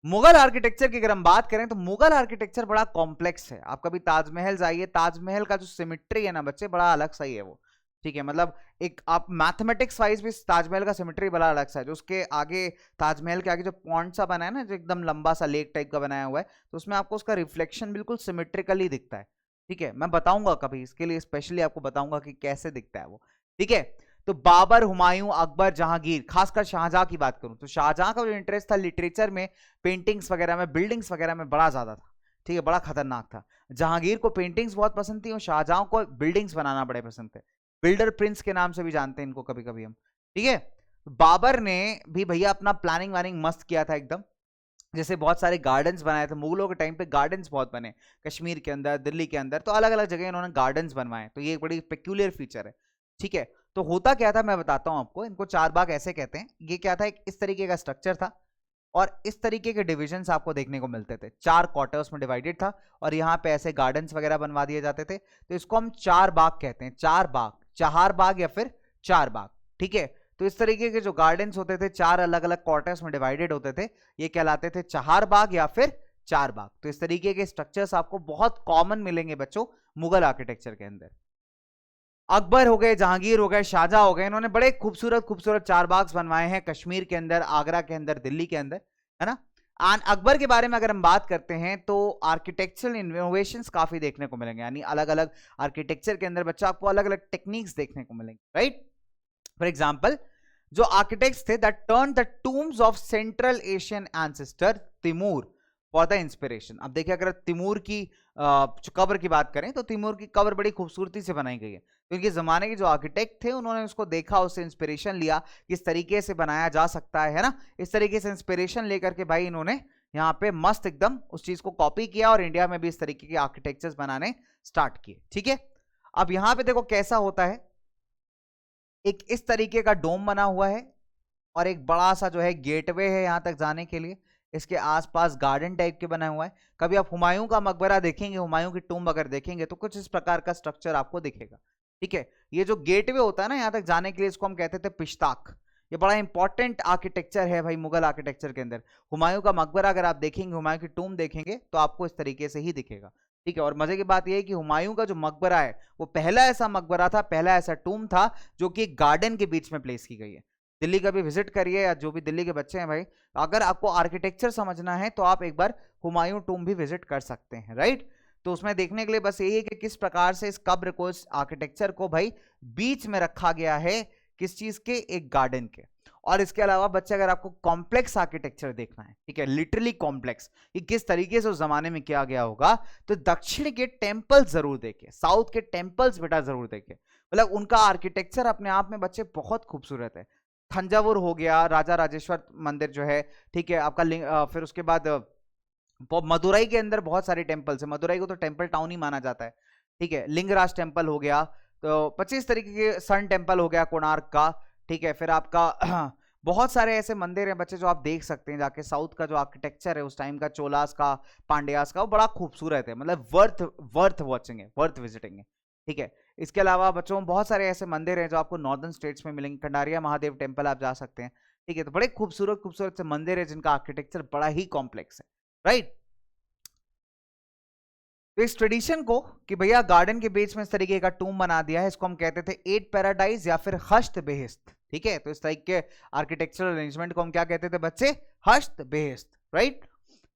मुगल आर्किटेक्चर की अगर हम बात करें तो मुगल आर्किटेक्चर बड़ा कॉम्प्लेक्स है। आप कभी ताजमहल जाइए, ताजमहल का जो सिमेट्री है ना बच्चे, बड़ा अलग सा ही है वो, ठीक है, मतलब एक आप मैथमेटिक्स वाइज भी ताजमहल का सिमेट्री बड़ा अलग सा है। जो उसके आगे, ताजमहल के आगे जो पॉइंट सा बना है ना, जो एकदम लंबा सा लेक टाइप का बनाया हुआ है, तो उसमें आपको उसका रिफ्लेक्शन बिल्कुल सिमेट्रिकली दिखता है, ठीक है। मैं बताऊंगा कभी इसके लिए स्पेशली आपको बताऊंगा कि कैसे दिखता है वो, ठीक है। तो बाबर, हुमायूं, अकबर, जहांगीर, खासकर शाहजहां की बात करूं तो शाहजहां का जो इंटरेस्ट था लिटरेचर में, पेंटिंग्स वगैरह में, बिल्डिंग्स वगैरह में बड़ा ज्यादा था, ठीक है, बड़ा खतरनाक था। जहांगीर को पेंटिंग्स बहुत पसंद थी और शाहजहां को बिल्डिंग्स बनाना बड़े पसंद थे, बिल्डर प्रिंस के नाम से भी जानते हैं इनको कभी कभी हम, ठीक है। बाबर ने भी भैया अपना प्लानिंग वानिंग मस्त किया था एकदम, जैसे बहुत सारे गार्डन्स बनाए थे, मुगलों के टाइम पे गार्डन्स बहुत बने, कश्मीर के अंदर, दिल्ली के अंदर, तो अलग अलग जगह इन्होंने गार्डन्स बनवाए, तो ये एक बड़ी पेक्यूलियर फीचर है, ठीक है। तो होता क्या था मैं बताता हूं आपको, इनको चार बाग ऐसे कहते हैं। ये क्या था, एक इस तरीके का स्ट्रक्चर था और इस तरीके के डिविजन्स आपको देखने को मिलते थे, 4 क्वार्टर्स में डिवाइडेड था और यहाँ पे ऐसे गार्डन्स वगैरह बनवा दिए जाते थे। तो इसको हम चार बाग कहते हैं, चार बाग, चहार बाग या फिर चार बाग, ठीक है। तो इस तरीके के जो गार्डन्स होते थे, 4 अलग अलग क्वार्टर्स में डिवाइडेड होते थे, ये कहलाते थे चहार बाग या फिर चार बाग। तो इस तरीके के स्ट्रक्चर्स आपको बहुत कॉमन मिलेंगे बच्चों मुगल आर्किटेक्चर के अंदर। अकबर हो गए, जहांगीर हो गए, शाहजहां हो गए, इन्होंने बड़े खूबसूरत खूबसूरत चार बाग बनवाए हैं कश्मीर के अंदर, आगरा के अंदर, दिल्ली के अंदर, है ना। अकबर के बारे में अगर हम बात करते हैं तो आर्किटेक्चरल इनोवेशंस काफी देखने को मिलेंगे, यानी अलग अलग आर्किटेक्चर के अंदर बच्चा आपको अलग अलग टेक्निक्स देखने को मिलेंगे, राइट। फॉर एग्जाम्पल, जो आर्किटेक्ट्स थे that turn the tombs of central Asian ancestor Timur for the inspiration. अब देखिए, अगर तिमूर की कब्र की बात करें तो तिमूर की कब्र बड़ी खूबसूरती से बनाई गई है, क्योंकि जमाने के जो आर्किटेक्ट थे उन्होंने उसको देखा, उससे इंस्पिरेशन लिया, किस तरीके से बनाया जा सकता है ना, इस तरीके से इंस्पिरेशन लेकर के भाई इन्होंने यहाँ पे मस्त एकदम उस चीज को कॉपी किया और इंडिया में भी इस तरीके के आर्किटेक्चर्स बनाने स्टार्ट किए, ठीक है। अब यहाँ पे देखो कैसा होता है, एक इस तरीके का डोम बना हुआ है और एक बड़ा सा जो है गेटवे है यहां तक जाने के लिए, इसके आसपास गार्डन टाइप के बना हुआ है। कभी आप हुमायूं का मकबरा देखेंगे, हुमायूं की टूम अगर देखेंगे तो कुछ इस प्रकार का स्ट्रक्चर आपको दिखेगा, ठीक है। ये जो गेटवे होता है ना यहां तक जाने के लिए, इसको हम कहते थे पिश्ताक। ये बड़ा इंपॉर्टेंट आर्किटेक्चर है भाई मुगल आर्किटेक्चर के अंदर। हुमायूं का मकबरा अगर आप देखेंगे, हुमायूं की टूम देखेंगे तो आपको इस तरीके से ही दिखेगा, ठीक है। और मजे की बात यह है कि हुमायूं का जो मकबरा है वो पहला ऐसा मकबरा था, पहला ऐसा टूम था जो कि गार्डन के बीच में प्लेस की गई है। दिल्ली का भी विजिट करिए, या जो भी दिल्ली के बच्चे हैं भाई, अगर आपको आर्किटेक्चर समझना है तो आप एक बार हुमायूं टूम भी विजिट कर सकते हैं, राइट। तो उसमें देखने के लिए बस यही है कि किस प्रकार से इस कब्र को, इस आर्किटेक्चर को भाई बीच में रखा गया है, किस चीज के, एक गार्डन के। और इसके अलावा बच्चे अगर आपको कॉम्प्लेक्स आर्किटेक्चर देखना है, ठीक है, लिटरली कॉम्प्लेक्स, कि किस तरीके से उस जमाने में किया गया होगा, तो दक्षिण के टेम्पल्स जरूर देखिए, साउथ के टेम्पल्स बेटा जरूर देखिए, मतलब उनका आर्किटेक्चर अपने आप में बच्चे बहुत खूबसूरत है। थंजावुर हो गया, राजा राजेश्वर मंदिर जो है, ठीक है, आपका फिर उसके बाद मदुरई के अंदर बहुत सारे टेम्पल्स है, मदुरई को तो टेम्पल टाउन ही माना जाता है, ठीक है। लिंगराज टेम्पल हो गया, तो 25 तरीके के, सन टेम्पल हो गया कोणार्क का, ठीक है। फिर आपका बहुत सारे ऐसे मंदिर हैं बच्चे जो आप देख सकते हैं जाके। साउथ का जो आर्किटेक्चर है उस टाइम का, चोलास का, पांड्यास का, वो बड़ा खूबसूरत है, मतलब वर्थ वॉचिंग है, वर्थ विजिटिंग है, ठीक है। इसके अलावा बच्चों बहुत सारे ऐसे मंदिर हैं जो आपको नॉर्दर्न स्टेट्स में मिलेंगे। कंडारिया महादेव टेम्पल आप जा सकते हैं, ठीक है। तो बड़े खूबसूरत खूबसूरत से मंदिर है जिनका आर्किटेक्चर बड़ा ही कॉम्प्लेक्स है, राइट। तो इस ट्रेडिशन को कि भैया गार्डन के बीच में इस तरीके का टूम बना दिया है, इसको हम कहते थे एट पैराडाइज या फिर हश्त बेहिस्त, ठीक है। तो इस तरीके के आर्किटेक्चरल अरेंजमेंट को हम क्या कहते थे बच्चे, हश्त बेहिस्त, राइट।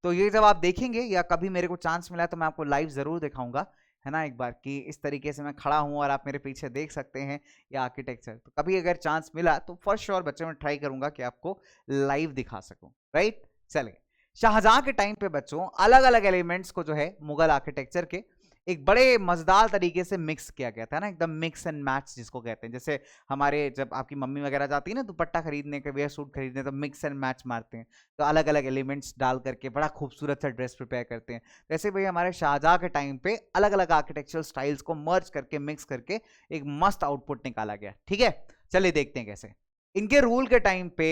तो ये जब आप देखेंगे या कभी मेरे को चांस मिला तो मैं आपको लाइव जरूर दिखाऊंगा, है ना, एक बार कि इस तरीके से मैं खड़ा हूं और आप मेरे पीछे देख सकते हैं ये आर्किटेक्चर। तो कभी अगर चांस मिला तो फर्स्ट श्योर बच्चों में ट्राई करूंगा कि आपको लाइव दिखा सकूं, राइट। चलिए, शाहजहां के टाइम पे बच्चों अलग अलग एलिमेंट्स को जो है मुगल आर्किटेक्चर के एक बड़े मजेदार तरीके से मिक्स किया गया था ना, एकदम मिक्स एंड मैच जिसको कहते हैं। जैसे हमारे जब आपकी मम्मी वगैरह जाती है ना दुपट्टा खरीदने के, वेयर सूट खरीदने, तो मिक्स एंड मैच मारते हैं, तो अलग अलग एलिमेंट्स डाल करके बड़ा खूबसूरत सा ड्रेस प्रिपेयर करते हैं। वैसे भाई हमारे शाहजहां के टाइम पे अलग अलग आर्किटेक्चरल स्टाइल्स को मर्ज करके मिक्स करके एक मस्त आउटपुट निकाला गया, ठीक है। चलिए देखते हैं कैसे। इनके रूल के टाइम पे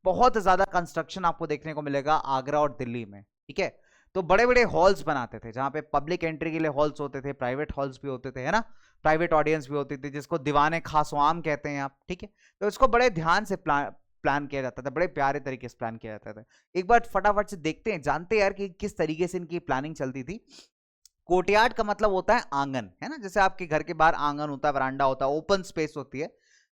बहुत ज्यादा कंस्ट्रक्शन आपको देखने को मिलेगा आगरा और दिल्ली में, ठीक है। तो बड़े बड़े हॉल्स बनाते थे जहां पे पब्लिक एंट्री के लिए हॉल्स होते थे, प्राइवेट हॉल्स भी होते थे, है ना, प्राइवेट ऑडियंस भी होती थी, जिसको दीवाने खासवाम कहते हैं आप, ठीक है। तो इसको बड़े ध्यान से प्लान किया जाता था, बड़े प्यारे तरीके से प्लान किया जाता था। एक बार फटाफट से देखते हैं, जानते हैं यार कि किस तरीके से इनकी प्लानिंग चलती थी। कोर्टयार्ड का मतलब होता है आंगन, है ना, जैसे आपके घर के बाहर आंगन होता है, वरांडा होता है, ओपन स्पेस होती है।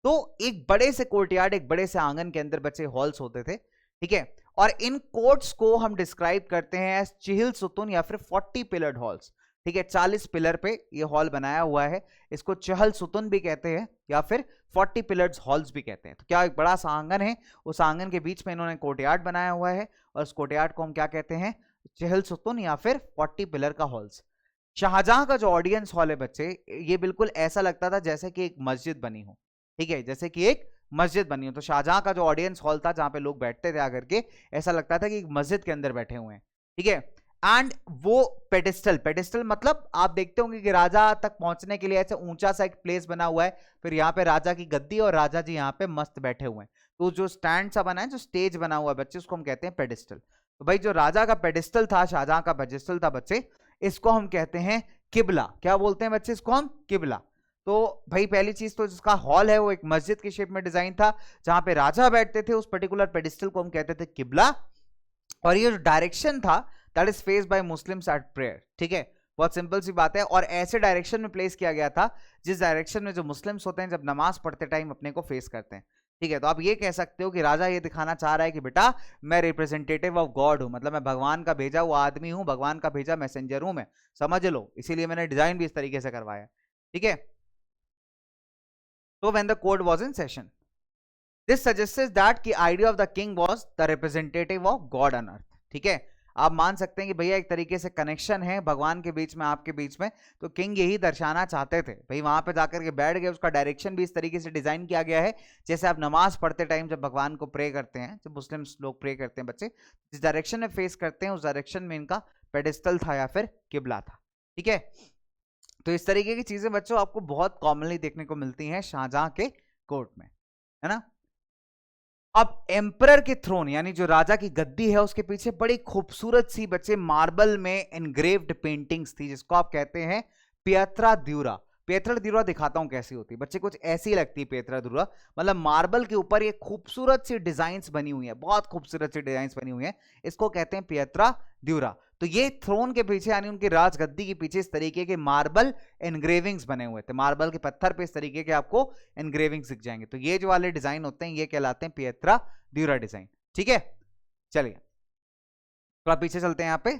तो एक बड़े से कोर्टयार्ड, एक बड़े से आंगन के अंदर बच्चे हॉल्स होते थे, ठीक है। और इन कोर्ट्स को हम डिस्क्राइब करते हैं एज चिहिल सुतून या फिर 40 पिलर्ड हॉल्स, ठीक है। 40 पिलर पे ये हॉल बनाया हुआ है, इसको चहल सुतून भी कहते हैं या फिर 40 पिलर्ड हॉल्स भी कहते हैं। तो क्या एक बड़ा सा आंगन है, उस आंगन के बीच में इन्होंने कोर्टयार्ड बनाया हुआ है, और उस कोर्टयार्ड को हम क्या कहते हैं, चहल सुतून या फिर 40 पिलर का हॉल्स। शाहजहां का जो ऑडियंस हॉल है बच्चे, ये बिल्कुल ऐसा लगता था जैसे कि एक मस्जिद बनी हो, ठीक है, जैसे कि एक मस्जिद बनी हो। तो शाहजहां का जो ऑडियंस हॉल था जहां पे लोग बैठते थे आकर के, ऐसा लगता था कि एक मस्जिद के अंदर बैठे हुए हैं, ठीक है। एंड वो पेडिस्टल मतलब आप देखते होंगे कि राजा तक पहुंचने के लिए ऐसे ऊंचा सा एक प्लेस बना हुआ है, फिर यहाँ पे राजा की गद्दी और राजा जी यहाँ पे मस्त बैठे हुए हैं। तो जो स्टैंड सा बना है, जो स्टेज बना हुआ है बच्चे, उसको हम कहते हैं पेडिस्टल। तो भाई जो राजा का पेडिस्टल था, शाहजहां का पेडिस्टल था बच्चे, इसको हम कहते हैं किबला। क्या बोलते हैं बच्चे इसको हम? किबला। तो भाई पहली चीज तो जिसका हॉल है वो एक मस्जिद की शेप में डिजाइन था, जहां पे राजा बैठते थे, उस पर्टिकुलर पेडिस्टल को हम कहते थे किबला। और ये जो डायरेक्शन था, that is face by Muslims at prayer, ठीक है। बहुत सिंपल सी बात है, और ऐसे डायरेक्शन में प्लेस किया गया था जिस डायरेक्शन में जो मुस्लिम्स होते हैं जब नमाज पढ़ते टाइम अपने को फेस करते हैं, ठीक है। तो आप ये कह सकते हो कि राजा ये दिखाना चाह रहा है कि बेटा मैं रिप्रेजेंटेटिव ऑफ गॉड हूं, मतलब मैं भगवान का भेजा हुआ आदमी हूं, भगवान का भेजा मैसेंजर हूं मैं, समझ लो, इसीलिए मैंने डिजाइन भी इस तरीके से करवाया, ठीक है। So when the court was in session, this suggests that the idea of the king was the representative of God on earth, ठीक है। आप मान सकते हैं कि भैया एक तरीके से कनेक्शन है भगवान के बीच में, आपके बीच में, तो किंग यही दर्शाना चाहते थे। भाई वहां पे जाकर के बैठ गए, उसका डायरेक्शन भी इस तरीके से डिजाइन किया गया है जैसे आप नमाज पढ़ते टाइम जब भगवान को प्रे करते हैं, जब मुस्लिम लोग प्रे करते हैं बच्चे, जिस डायरेक्शन में फेस करते हैं उस डायरेक्शन में इनका पेडिस्टल था या फिर किबला था, ठीक है। तो इस तरीके की चीजें बच्चों आपको बहुत कॉमनली देखने को मिलती हैं शाहजहां के कोर्ट में, है ना। अब एम्परर के थ्रोन यानी जो राजा की गद्दी है उसके पीछे बड़ी खूबसूरत सी बच्चे मार्बल में एनग्रेव्ड पेंटिंग्स थी, जिसको आप कहते हैं पियत्रा द्यूरा। पियत्रा द्यूरा दिखाता हूं कैसी होती है बच्चे, कुछ ऐसी लगती है पियत्रा द्यूरा, मतलब मार्बल के ऊपर ये खूबसूरत सी डिजाइन्स बनी हुई है, बहुत खूबसूरत सी डिजाइन्स बनी हुई है, इसको कहते हैं पियत्रा द्यूरा। तो ये थ्रोन के पीछे यानी उनकी राजगद्दी के पीछे इस तरीके के मार्बल एनग्रेविंग्स बने हुए थे, मार्बल के पत्थर पे इस तरीके के आपको एनग्रेविंग्स दिख जाएंगे। तो ये जो वाले डिजाइन होते हैं ये कहलाते हैं पियत्रा द्यूरा डिजाइन, ठीक है। चलिए थोड़ा पीछे चलते हैं यहाँ पे,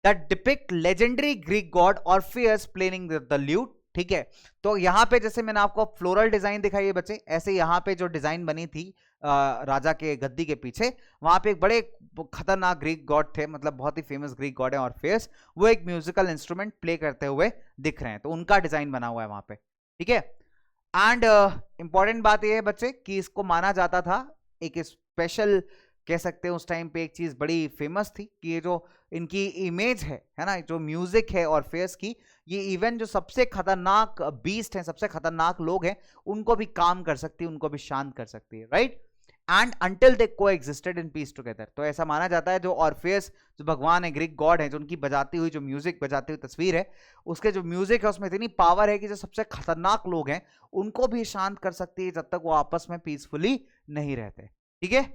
that depict legendary Greek God Orpheus playing the lewd, ठीक है। तो यहां पे जैसे मैंने आपको फ्लोरल डिजाइन दिखाई है बच्चे, ऐसे यहां पे जो डिजाइन बनी थी राजा के गद्दी के पीछे, वहां पे एक बड़े खतरनाक ग्रीक गॉड थे, मतलब बहुत ही फेमस ग्रीक गॉड है ऑर्फियस, वो एक म्यूजिकल इंस्ट्रूमेंट प्ले करते हुए दिख रहे हैं, तो उनका डिजाइन बना हुआ है वहां पे, ठीक है। एंड इंपॉर्टेंट बात यह है बच्चे कि इसको माना जाता था एक स्पेशल, कह सकते हैं उस टाइम पे एक चीज बड़ी फेमस थी कि ये जो इनकी इमेज है ना, जो म्यूजिक है ऑर्फियस की, ये इवन जो सबसे खतरनाक बीस्ट हैं, सबसे खतरनाक लोग हैं, उनको भी काम कर सकती है, उनको भी शांत कर सकती है, राइट। एंड अंटिल दे को एग्जिस्टेड इन पीस टुगेदर, तो ऐसा माना जाता है जो ऑर्फियस जो भगवान है, ग्रीक गॉड है, जो उनकी बजाती हुई जो म्यूजिक बजाती हुई तस्वीर है, उसके जो म्यूजिक है उसमें इतनी पावर है कि जो सबसे खतरनाक लोग हैं उनको भी शांत कर सकती है जब तक वो आपस में पीसफुली नहीं रहते, ठीक है।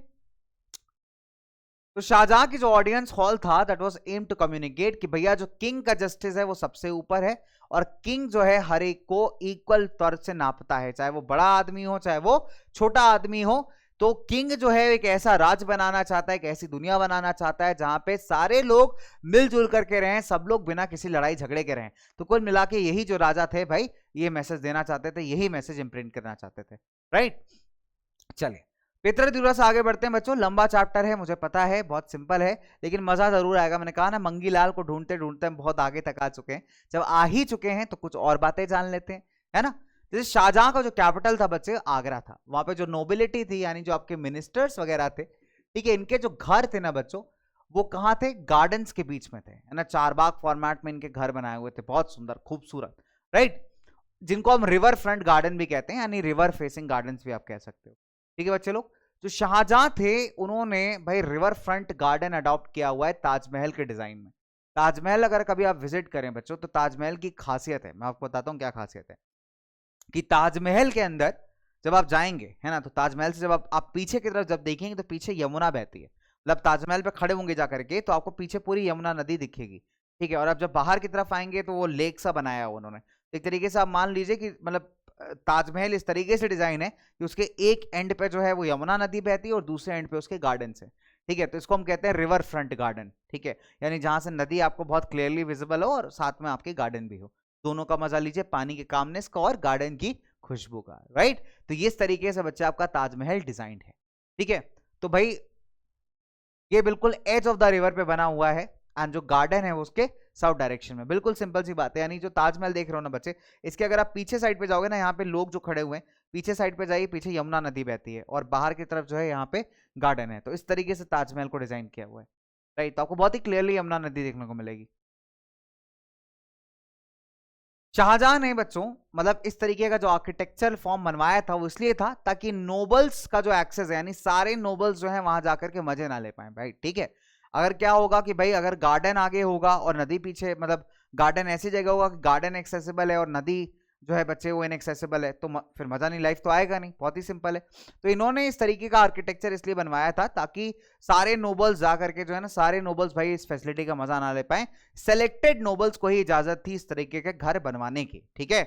तो शाहजहां की जो ऑडियंस हॉल था that was aim to communicate कि भैया जो किंग का जस्टिस है वो सबसे ऊपर है, और किंग जो है हर एक को इक्वल तौर से नापता है, चाहे वो बड़ा आदमी हो चाहे वो छोटा आदमी हो, तो किंग जो है एक ऐसा राज बनाना चाहता है, एक ऐसी दुनिया बनाना चाहता है जहां पे सारे लोग मिलजुल करके रहें, सब लोग बिना किसी लड़ाई झगड़े के रहें। तो कुल मिला के यही जो राजा थे भाई, ये मैसेज देना चाहते थे, यही मैसेज इंप्रिंट करना चाहते थे, राइट। चलिए पितृदिवस आगे बढ़ते हैं बच्चों। लंबा चैप्टर है, मुझे पता है, बहुत सिंपल है, लेकिन मजा जरूर आएगा। मैंने कहा ना, मंगीलाल को ढूंढते ढूंढते हम बहुत आगे तक आ चुके हैं। जब आ ही चुके हैं तो कुछ और बातें जान लेते हैं, है ना। जैसे शाहजहां का जो कैपिटल था बच्चे, आगरा था। वहां पे जो नोबिलिटी थी, यानी जो आपके मिनिस्टर्स वगैरह थे, ठीक है, इनके जो घर थे ना बच्चों, वो कहाँ थे? गार्डन्स के बीच में थे, है ना। चारबाग फॉर्मेट में इनके घर बनाए हुए थे, बहुत सुंदर खूबसूरत, राइट, जिनको हम रिवर फ्रंट गार्डन भी कहते हैं, यानी रिवर फेसिंग गार्डन्स भी आप कह सकते हो, ठीक है बच्चे लोग। जो शाहजहां थे, उन्होंने भाई रिवर फ्रंट गार्डन अडॉप्ट किया हुआ है ताजमहल के डिजाइन में। ताजमहल अगर कभी आप विजिट करें बच्चों, तो ताजमहल की खासियत है, मैं आपको बताता हूं क्या खासियत है, कि ताजमहल के अंदर जब आप जाएंगे, है ना, तो ताजमहल से जब आप पीछे की तरफ जब देखेंगे तो पीछे यमुना बहती है। मतलब ताजमहल पे खड़े होंगे जाकर के, तो आपको पीछे पूरी यमुना नदी दिखेगी, ठीक है। और आप जब बाहर की तरफ आएंगे तो वो लेक सा बनाया है उन्होंने। एक तरीके से आप मान लीजिए कि मतलब ताजमहल इस तरीके से डिजाइन है कि उसके एक एंड पे जो है वो यमुना नदी बहती है और दूसरे एंड पे उसके गार्डन है, ठीक है। तो इसको हम कहते हैं रिवर फ्रंट गार्डन, ठीक है, यानी जहां से नदी आपको बहुत क्लियरली विजिबल हो और साथ में आपके गार्डन भी हो, दोनों का मजा लीजिए, पानी के कामनेस का और गार्डन की खुशबू का, राइट। तो इस तरीके से बच्चे आपका ताजमहल डिजाइन है, ठीक है। तो भाई ये बिल्कुल एज ऑफ द रिवर पे बना हुआ है, एंड जो गार्डन है वो उसके साउथ डायरेक्शन में। बिल्कुल सिंपल सी बात है, यानी जो ताजमहल देख रहे हो ना बच्चे, इसके अगर आप पीछे साइड पे जाओगे ना, यहाँ पे लोग जो खड़े हुए हैं, पीछे साइड पे जाइए, पीछे यमुना नदी बहती है और बाहर की तरफ जो है यहाँ पे गार्डन है। तो इस तरीके से ताजमहल को डिजाइन किया हुआ है, राइट। तो आपको बहुत ही क्लियरली यमुना नदी देखने को मिलेगी। शाहजहां ने बच्चों मतलब इस तरीके का जो आर्किटेक्चरल फॉर्म बनवाया था, वो इसलिए था ताकि नोबल्स का जो एक्सेस है, यानी सारे नोबल्स जो है वहां जाकर के मजे ना ले पाए भाई, ठीक है। अगर क्या होगा कि भाई अगर गार्डन आगे होगा और नदी पीछे, मतलब गार्डन ऐसी जगह होगा कि गार्डन एक्सेसिबल है और नदी जो है बच्चे वो इनएक्सेसिबल है, तो फिर मजा नहीं, लाइफ तो आएगा नहीं, बहुत ही सिंपल है। तो इन्होंने इस तरीके का आर्किटेक्चर इसलिए बनवाया था ताकि सारे नोबल्स जाकर के जो है ना, सारे नोबल्स भाई इस फैसिलिटी का मजा ना ले पाए। सेलेक्टेड नोबल्स को ही इजाजत थी इस तरीके के घर बनवाने की, ठीक है।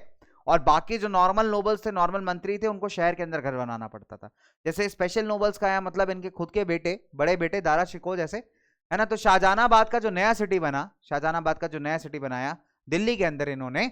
और बाकी जो नॉर्मल नोबल्स थे, नॉर्मल मंत्री थे, उनको शहर के अंदर घर बनाना पड़ता था। जैसे स्पेशल नोबल्स का है मतलब इनके खुद के बेटे, बड़े बेटे दारा शिकोह जैसे, है ना। तो शाहजहानाबाद का जो नया सिटी बना, शाहजहानाबाद का जो नया सिटी बनाया दिल्ली के अंदर इन्होंने,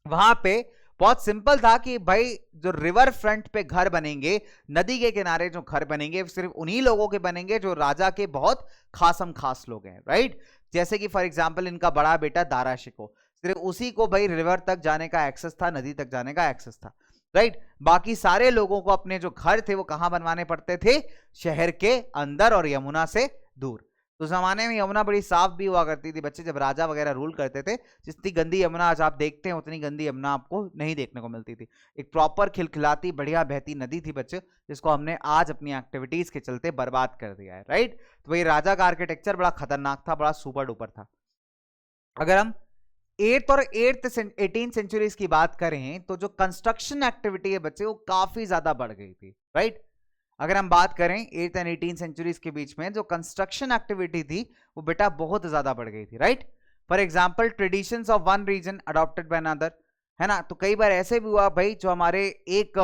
वहां पे बहुत सिंपल था कि भाई जो रिवर फ्रंट पे घर बनेंगे, नदी के किनारे जो घर बनेंगे, सिर्फ उन्हीं लोगों के बनेंगे जो राजा के बहुत खासम खास लोग हैं, राइट। जैसे कि फॉर एग्जांपल इनका बड़ा बेटा दारा शिकोह, सिर्फ उसी को भाई रिवर तक जाने का एक्सेस था, नदी तक जाने का एक्सेस था, राइट। बाकी सारे लोगों को अपने जो घर थे वो कहां बनवाने पड़ते थे? शहर के अंदर और यमुना से दूर। तो जमाने में यमुना बड़ी साफ भी हुआ करती थी बच्चे, जब राजा वगैरह रूल करते थे। जितनी गंदी यमुना आज आप देखते हैं, उतनी गंदी यमुना आपको नहीं देखने को मिलती थी। एक प्रॉपर खिलखिलाती बढ़िया बहती नदी थी बच्चे, जिसको हमने आज अपनी एक्टिविटीज के चलते बर्बाद कर दिया है, राइट। तो भाई राजा का आर्किटेक्चर बड़ा खतरनाक था, बड़ा सुपर डुपर था। अगर हम 8th और 18th सेंचुरीज की बात करें, तो जो कंस्ट्रक्शन एक्टिविटी है बच्चे, वो काफी ज्यादा बढ़ गई थी, राइट। अगर हम बात करें 8th एंड 18th सेंचुरीज के बीच में, जो कंस्ट्रक्शन एक्टिविटी थी वो बेटा बहुत ज्यादा बढ़ गई थी, right. For example traditions of one region adopted by another, है ना। तो कई बार ऐसे भी हुआ भाई, जो हमारे एक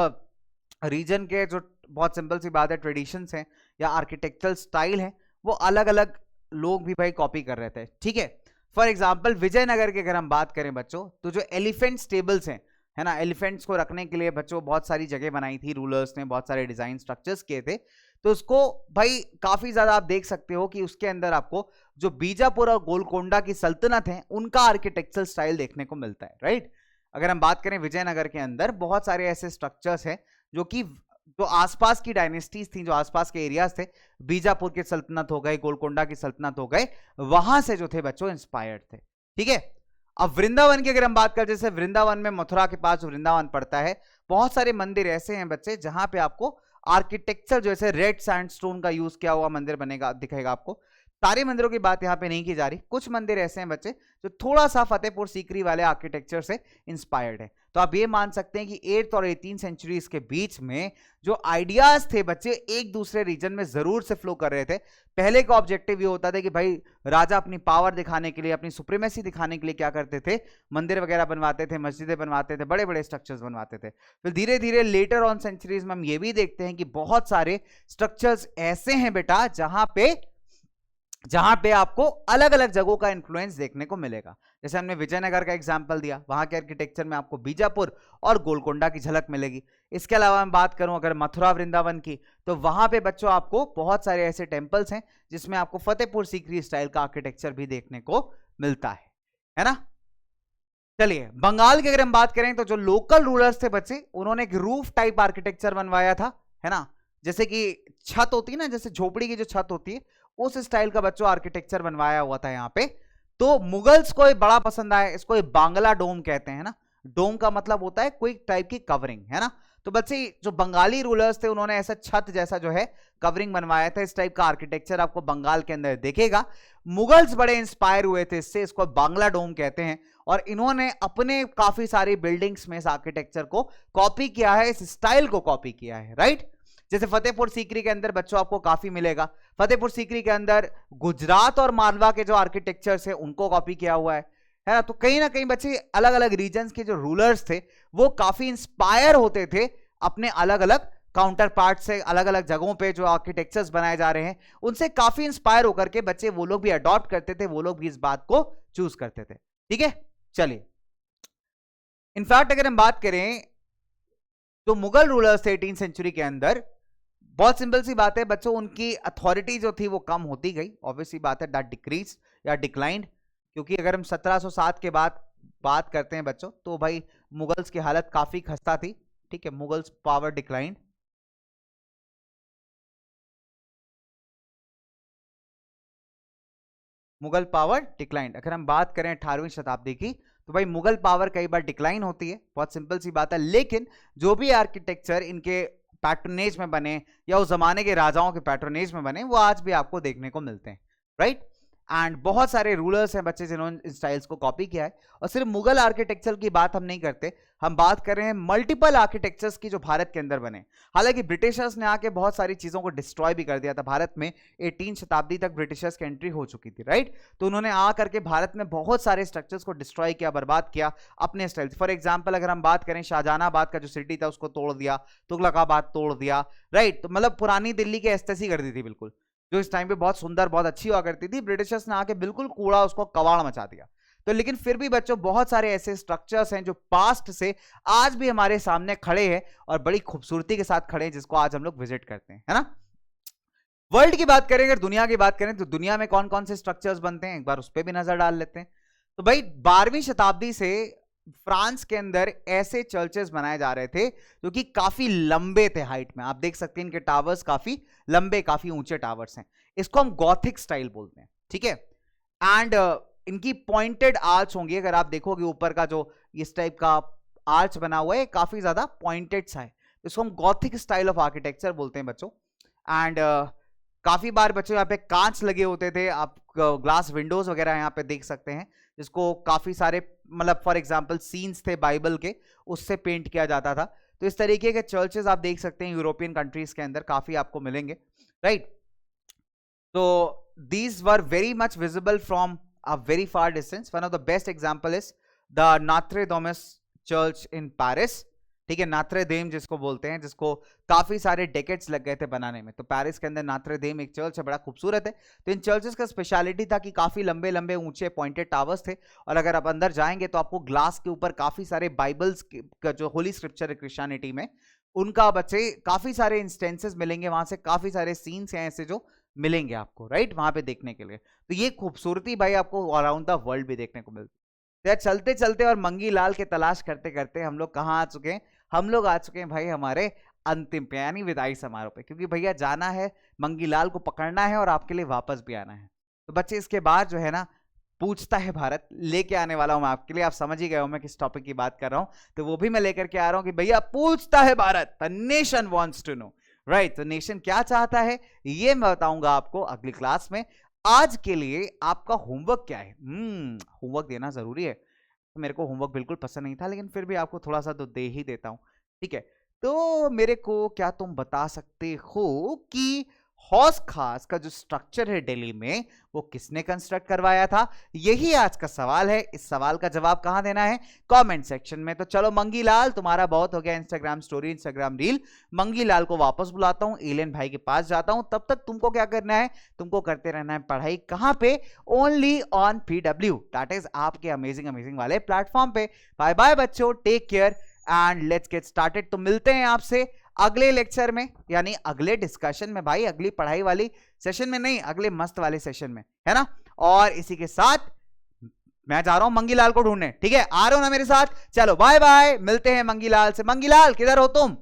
रीजन के जो बहुत सिंपल सी बात है ट्रेडिशंस हैं या आर्किटेक्चरल स्टाइल है, वो अलग अलग लोग भी भाई कॉपी कर रहे थे, ठीक है। फॉर एग्जाम्पल विजयनगर की अगर हम बात करें बच्चों, तो जो एलिफेंट स्टेबल्स हैं, है ना, एलिफेंट्स को रखने के लिए बच्चों बहुत सारी जगह बनाई थी, रूलर्स ने बहुत सारे डिजाइन स्ट्रक्चर्स किए थे। तो उसको भाई काफी ज्यादा आप देख सकते हो कि उसके अंदर आपको जो बीजापुर और गोलकोंडा की सल्तनत है, उनका आर्किटेक्चरल स्टाइल देखने को मिलता है, राइट। अगर हम बात करें विजयनगर के अंदर, बहुत सारे ऐसे स्ट्रक्चर्स हैं जो कि जो आसपास की डायनेस्टीज थी, जो आसपास के एरियाज थे, बीजापुर की सल्तनत हो गए, गोलकोंडा की सल्तनत हो गए, वहां से जो थे बच्चों इंस्पायर्ड थे, ठीक है। अब वृंदावन की अगर हम बात करें, जैसे वृंदावन में मथुरा के पास जो वृंदावन पड़ता है, बहुत सारे मंदिर ऐसे हैं बच्चे जहां पे आपको आर्किटेक्चर जैसे रेड सैंडस्टोन का यूज किया हुआ मंदिर बनेगा, दिखेगा आपको। सारे मंदिरों की बात यहाँ पे नहीं की जा रही, कुछ मंदिर ऐसे हैं बच्चे जो थोड़ा सा फतेहपुर सीकरी वाले आर्किटेक्चर से इंस्पायर्ड है। तो आप ये मान सकते हैं कि 8th और 18th सेंचुरीज के बीच में जो आइडियाज थे बच्चे एक दूसरे रीजन में जरूर से फ्लो कर रहे थे। पहले का ऑब्जेक्टिव ये होता था कि भाई राजा अपनी पावर दिखाने के लिए, अपनी सुप्रीमेसी दिखाने के लिए क्या करते थे, मंदिर वगैरह बनवाते थे, मस्जिदें बनवाते थे, बड़े बड़े स्ट्रक्चर्स बनवाते थे। फिर धीरे धीरे लेटर ऑन सेंचुरीज में हम ये भी देखते हैं कि बहुत सारे स्ट्रक्चर्स ऐसे हैं बेटा जहां पे आपको अलग अलग जगहों का इंफ्लुएंस देखने को मिलेगा। जैसे हमने विजयनगर का एग्जांपल दिया, वहां के आर्किटेक्चर में आपको बीजापुर और गोलकोंडा की झलक मिलेगी। इसके अलावा मैं बात करूं अगर मथुरा वृंदावन की, तो वहां पे बच्चों आपको बहुत सारे ऐसे टेंपल्स हैं जिसमें आपको फतेहपुर सीकरी स्टाइल का आर्किटेक्चर भी देखने को मिलता है ना। चलिए बंगाल की अगर हम बात करें तो जो लोकल रूलर्स थे बच्चे, उन्होंने एक रूफ टाइप आर्किटेक्चर बनवाया था, है ना। जैसे कि छत होती है ना, जैसे झोपड़ी की जो छत होती है उस स्टाइल का बच्चों आर्किटेक्चर बनवाया हुआ था यहाँ पे। तो मुगल्स को बड़ा पसंद आया, इसको बांग्ला डोम कहते हैं ना। डोम का मतलब होता है कोई टाइप की कवरिंग, है ना। तो बच्चे जो बंगाली रूलर्स थे उन्होंने ऐसा छत जैसा जो है कवरिंग बनवाया था। इस टाइप का आर्किटेक्चर आपको बंगाल के अंदर देखेगा। मुगल्स बड़े इंस्पायर हुए थे इससे, इसको बांग्ला डोम कहते हैं। और इन्होंने अपने काफी सारी बिल्डिंग्स में इस आर्किटेक्चर को कॉपी किया है, इस स्टाइल को कॉपी किया है, राइट। जैसे फतेहपुर सीकरी के अंदर बच्चों आपको काफी मिलेगा। फतेहपुर सीकरी के अंदर गुजरात और मालवा के जो आर्किटेक्चर्स है उनको कॉपी किया हुआ है ना। तो कहीं ना कहीं बच्चे अलग अलग रीजन्स के जो रूलर्स थे वो काफी इंस्पायर होते थे अपने अलग अलग काउंटर पार्ट से। अलग अलग जगहों पे जो आर्किटेक्चर्स बनाए जा रहे हैं उनसे काफी इंस्पायर होकर के बच्चे वो लोग भी अडॉप्ट करते थे, वो लोग भी इस बात को चूज करते थे, ठीक है। चलिए इनफैक्ट अगर हम बात करें तो मुगल रूलर्स थे 18th सेंचुरी के अंदर, बहुत सिंपल सी बात है बच्चों, उनकी अथॉरिटी जो थी वो कम होती गई। ऑब्वियसली बात है दैट डिक्रीज या डिक्लाइंड, क्योंकि अगर हम 1707 के बाद बात करते हैं बच्चों तो भाई मुगल्स की हालत काफी खस्ता थी, ठीक है। Mughals power declined. Mughal power declined. अगर हम बात करें 18वीं शताब्दी की तो भाई मुगल पावर कई बार डिक्लाइन होती है, बहुत सिंपल सी बात है। लेकिन जो भी आर्किटेक्चर इनके पैट्रोनेज में बने या उस जमाने के राजाओं के पैट्रोनेज में बने वो आज भी आपको देखने को मिलते हैं, राइट। एंड बहुत सारे रूलर्स हैं बच्चे जिन्होंने स्टाइल्स को कॉपी किया है। और सिर्फ मुगल आर्किटेक्चर की बात हम नहीं करते, हम बात कर रहे हैं मल्टीपल आर्किटेक्चर्स की जो भारत के अंदर बने। हालांकि ब्रिटिशर्स ने आके बहुत सारी चीजों को डिस्ट्रॉय भी कर दिया था। भारत में 18वीं शताब्दी तक ब्रिटिशर्स की एंट्री हो चुकी थी, राइट। तो उन्होंने आकर के भारत में बहुत सारे स्ट्रक्चर्स को डिस्ट्रॉय किया, बर्बाद किया अपने स्टाइल। फॉर एग्जाम्पल अगर हम बात करें शाहजहानाबाद का जो सिटी था उसको तोड़ दिया, तुगलकाबाद तोड़ दिया, राइट। तो मतलब पुरानी दिल्ली की एस्थेसी कर दी थी बिल्कुल, जो इस टाइम पे बहुत सुंदर बहुत अच्छी हुआ करती थी। ब्रिटिशर्स ने आके बिल्कुल कूड़ा उसको कबाड़ मचा दिया। तो लेकिन फिर भी बच्चों बहुत सारे ऐसे स्ट्रक्चर्स हैं जो पास्ट से आज भी हमारे सामने खड़े हैं और बड़ी खूबसूरती के साथ खड़े हैं, जिसको आज हम लोग विजिट करते हैं, है ना। वर्ल्ड की बात करें, अगर दुनिया की बात करें तो दुनिया में कौन कौन से स्ट्रक्चर्स बनते हैं एक बार उस पर भी नजर डाल लेते हैं। तो भाई 12वीं शताब्दी से फ्रांस के अंदर ऐसे चर्चेस बनाए जा रहे थे जो कि काफी लंबे थे हाइट में। आप देख सकते हैं इनके टावर्स काफी लंबे, काफी ऊंचे टावर्स हैं। इसको हम गॉथिक स्टाइल बोलते हैं, ठीक है। एंड इनकी पॉइंटेड आर्च होंगी। अगर आप देखोगे ऊपर का जो इस टाइप का आर्च बना हुआ है काफी ज्यादा पॉइंटेड सा है, इसको हम गॉथिक स्टाइल ऑफ आर्किटेक्चर बोलते हैं बच्चों। एंड काफी बार बच्चों यहाँ पे कांच लगे होते थे, आप ग्लास विंडोज वगैरह यहाँ पे देख सकते हैं, जिसको काफी सारे मतलब फॉर एग्जांपल सीन्स थे बाइबल के, उससे पेंट किया जाता था। तो इस तरीके के चर्चेस आप देख सकते हैं यूरोपियन कंट्रीज के अंदर काफी आपको मिलेंगे, राइट। तो these were very much visible from a very far distance. One of the best example is the Notre Dame Church in Paris, ठीक है। नात्रे देम जिसको बोलते हैं, जिसको काफी सारे डेकेड्स लग गए थे बनाने में। तो पेरिस के अंदर नात्रे देम एक चर्च है, बड़ा खूबसूरत है। तो इन चर्चेस का स्पेशलिटी था कि काफी लंबे लंबे ऊंचे पॉइंटेड टावर्स थे। और अगर आप अंदर जाएंगे तो आपको ग्लास के ऊपर काफी सारे बाइबल्स का जो होली स्क्रिप्चर है क्रिश्चियनिटी में, उनका बच्चे काफी सारे इंस्टेंसेस मिलेंगे वहां से, काफी सारे सीन्स हैं ऐसे जो मिलेंगे आपको, राइट, वहां पे देखने के लिए। तो ये खूबसूरती भाई आपको अराउंड द वर्ल्ड भी देखने को मिलती है। चलते चलते और मंगी लाल के तलाश करते करते हम लोग कहाँ आ चुके हैं? हम लोग आ चुके हैं भाई हमारे अंतिम पे, यानी विदाई समारोह पे। क्योंकि भैया जाना है, मंगी लाल को पकड़ना है और आपके लिए वापस भी आना है। तो बच्चे इसके बाद जो है ना पूछता है भारत लेके आने वाला हूं मैं आपके लिए। आप समझ ही गए हो मैं किस टॉपिक की बात कर रहा हूं, तो वो भी मैं लेकर के आ रहा हूं कि भैया पूछता है Bharat, the nation wants to know, right. तो नेशन क्या चाहता है ये मैं बताऊंगा आपको अगली क्लास में। आज के लिए आपका होमवर्क क्या है? होमवर्क देना जरूरी है। मेरे को होमवर्क बिल्कुल पसंद नहीं था, लेकिन फिर भी आपको थोड़ा सा तो दे ही देता हूं, ठीक है। तो मेरे को क्या तुम बता सकते हो कि हौस खास का जो स्ट्रक्चर है दिल्ली में, वो किसने कंस्ट्रक्ट करवाया था? यही आज का सवाल है। इस सवाल का जवाब कहां देना है? कमेंट सेक्शन में। तो चलो मंगीलाल, तुम्हारा बहुत हो गया Instagram story, Instagram reel. Mangilal को वापस बुलाता हूं, एलियन भाई के पास जाता हूं। तब तक तुमको क्या करना है? तुमको करते रहना है पढ़ाई। कहां पे? Only on PW, that is आपके अमेजिंग अमेजिंग वाले प्लेटफॉर्म पे। बाय बाय बच्चों, take care and let's get started. तो मिलते हैं आपसे अगले लेक्चर में, यानी अगले डिस्कशन में भाई, अगली पढ़ाई वाली सेशन में नहीं, अगले मस्त वाले सेशन में, है ना। और इसी के साथ मैं जा रहा हूं मंगीलाल को ढूंढने, ठीक है? आ रहे हो ना मेरे साथ? चलो बाय बाय, मिलते हैं मंगीलाल से। मंगीलाल किधर हो तुम?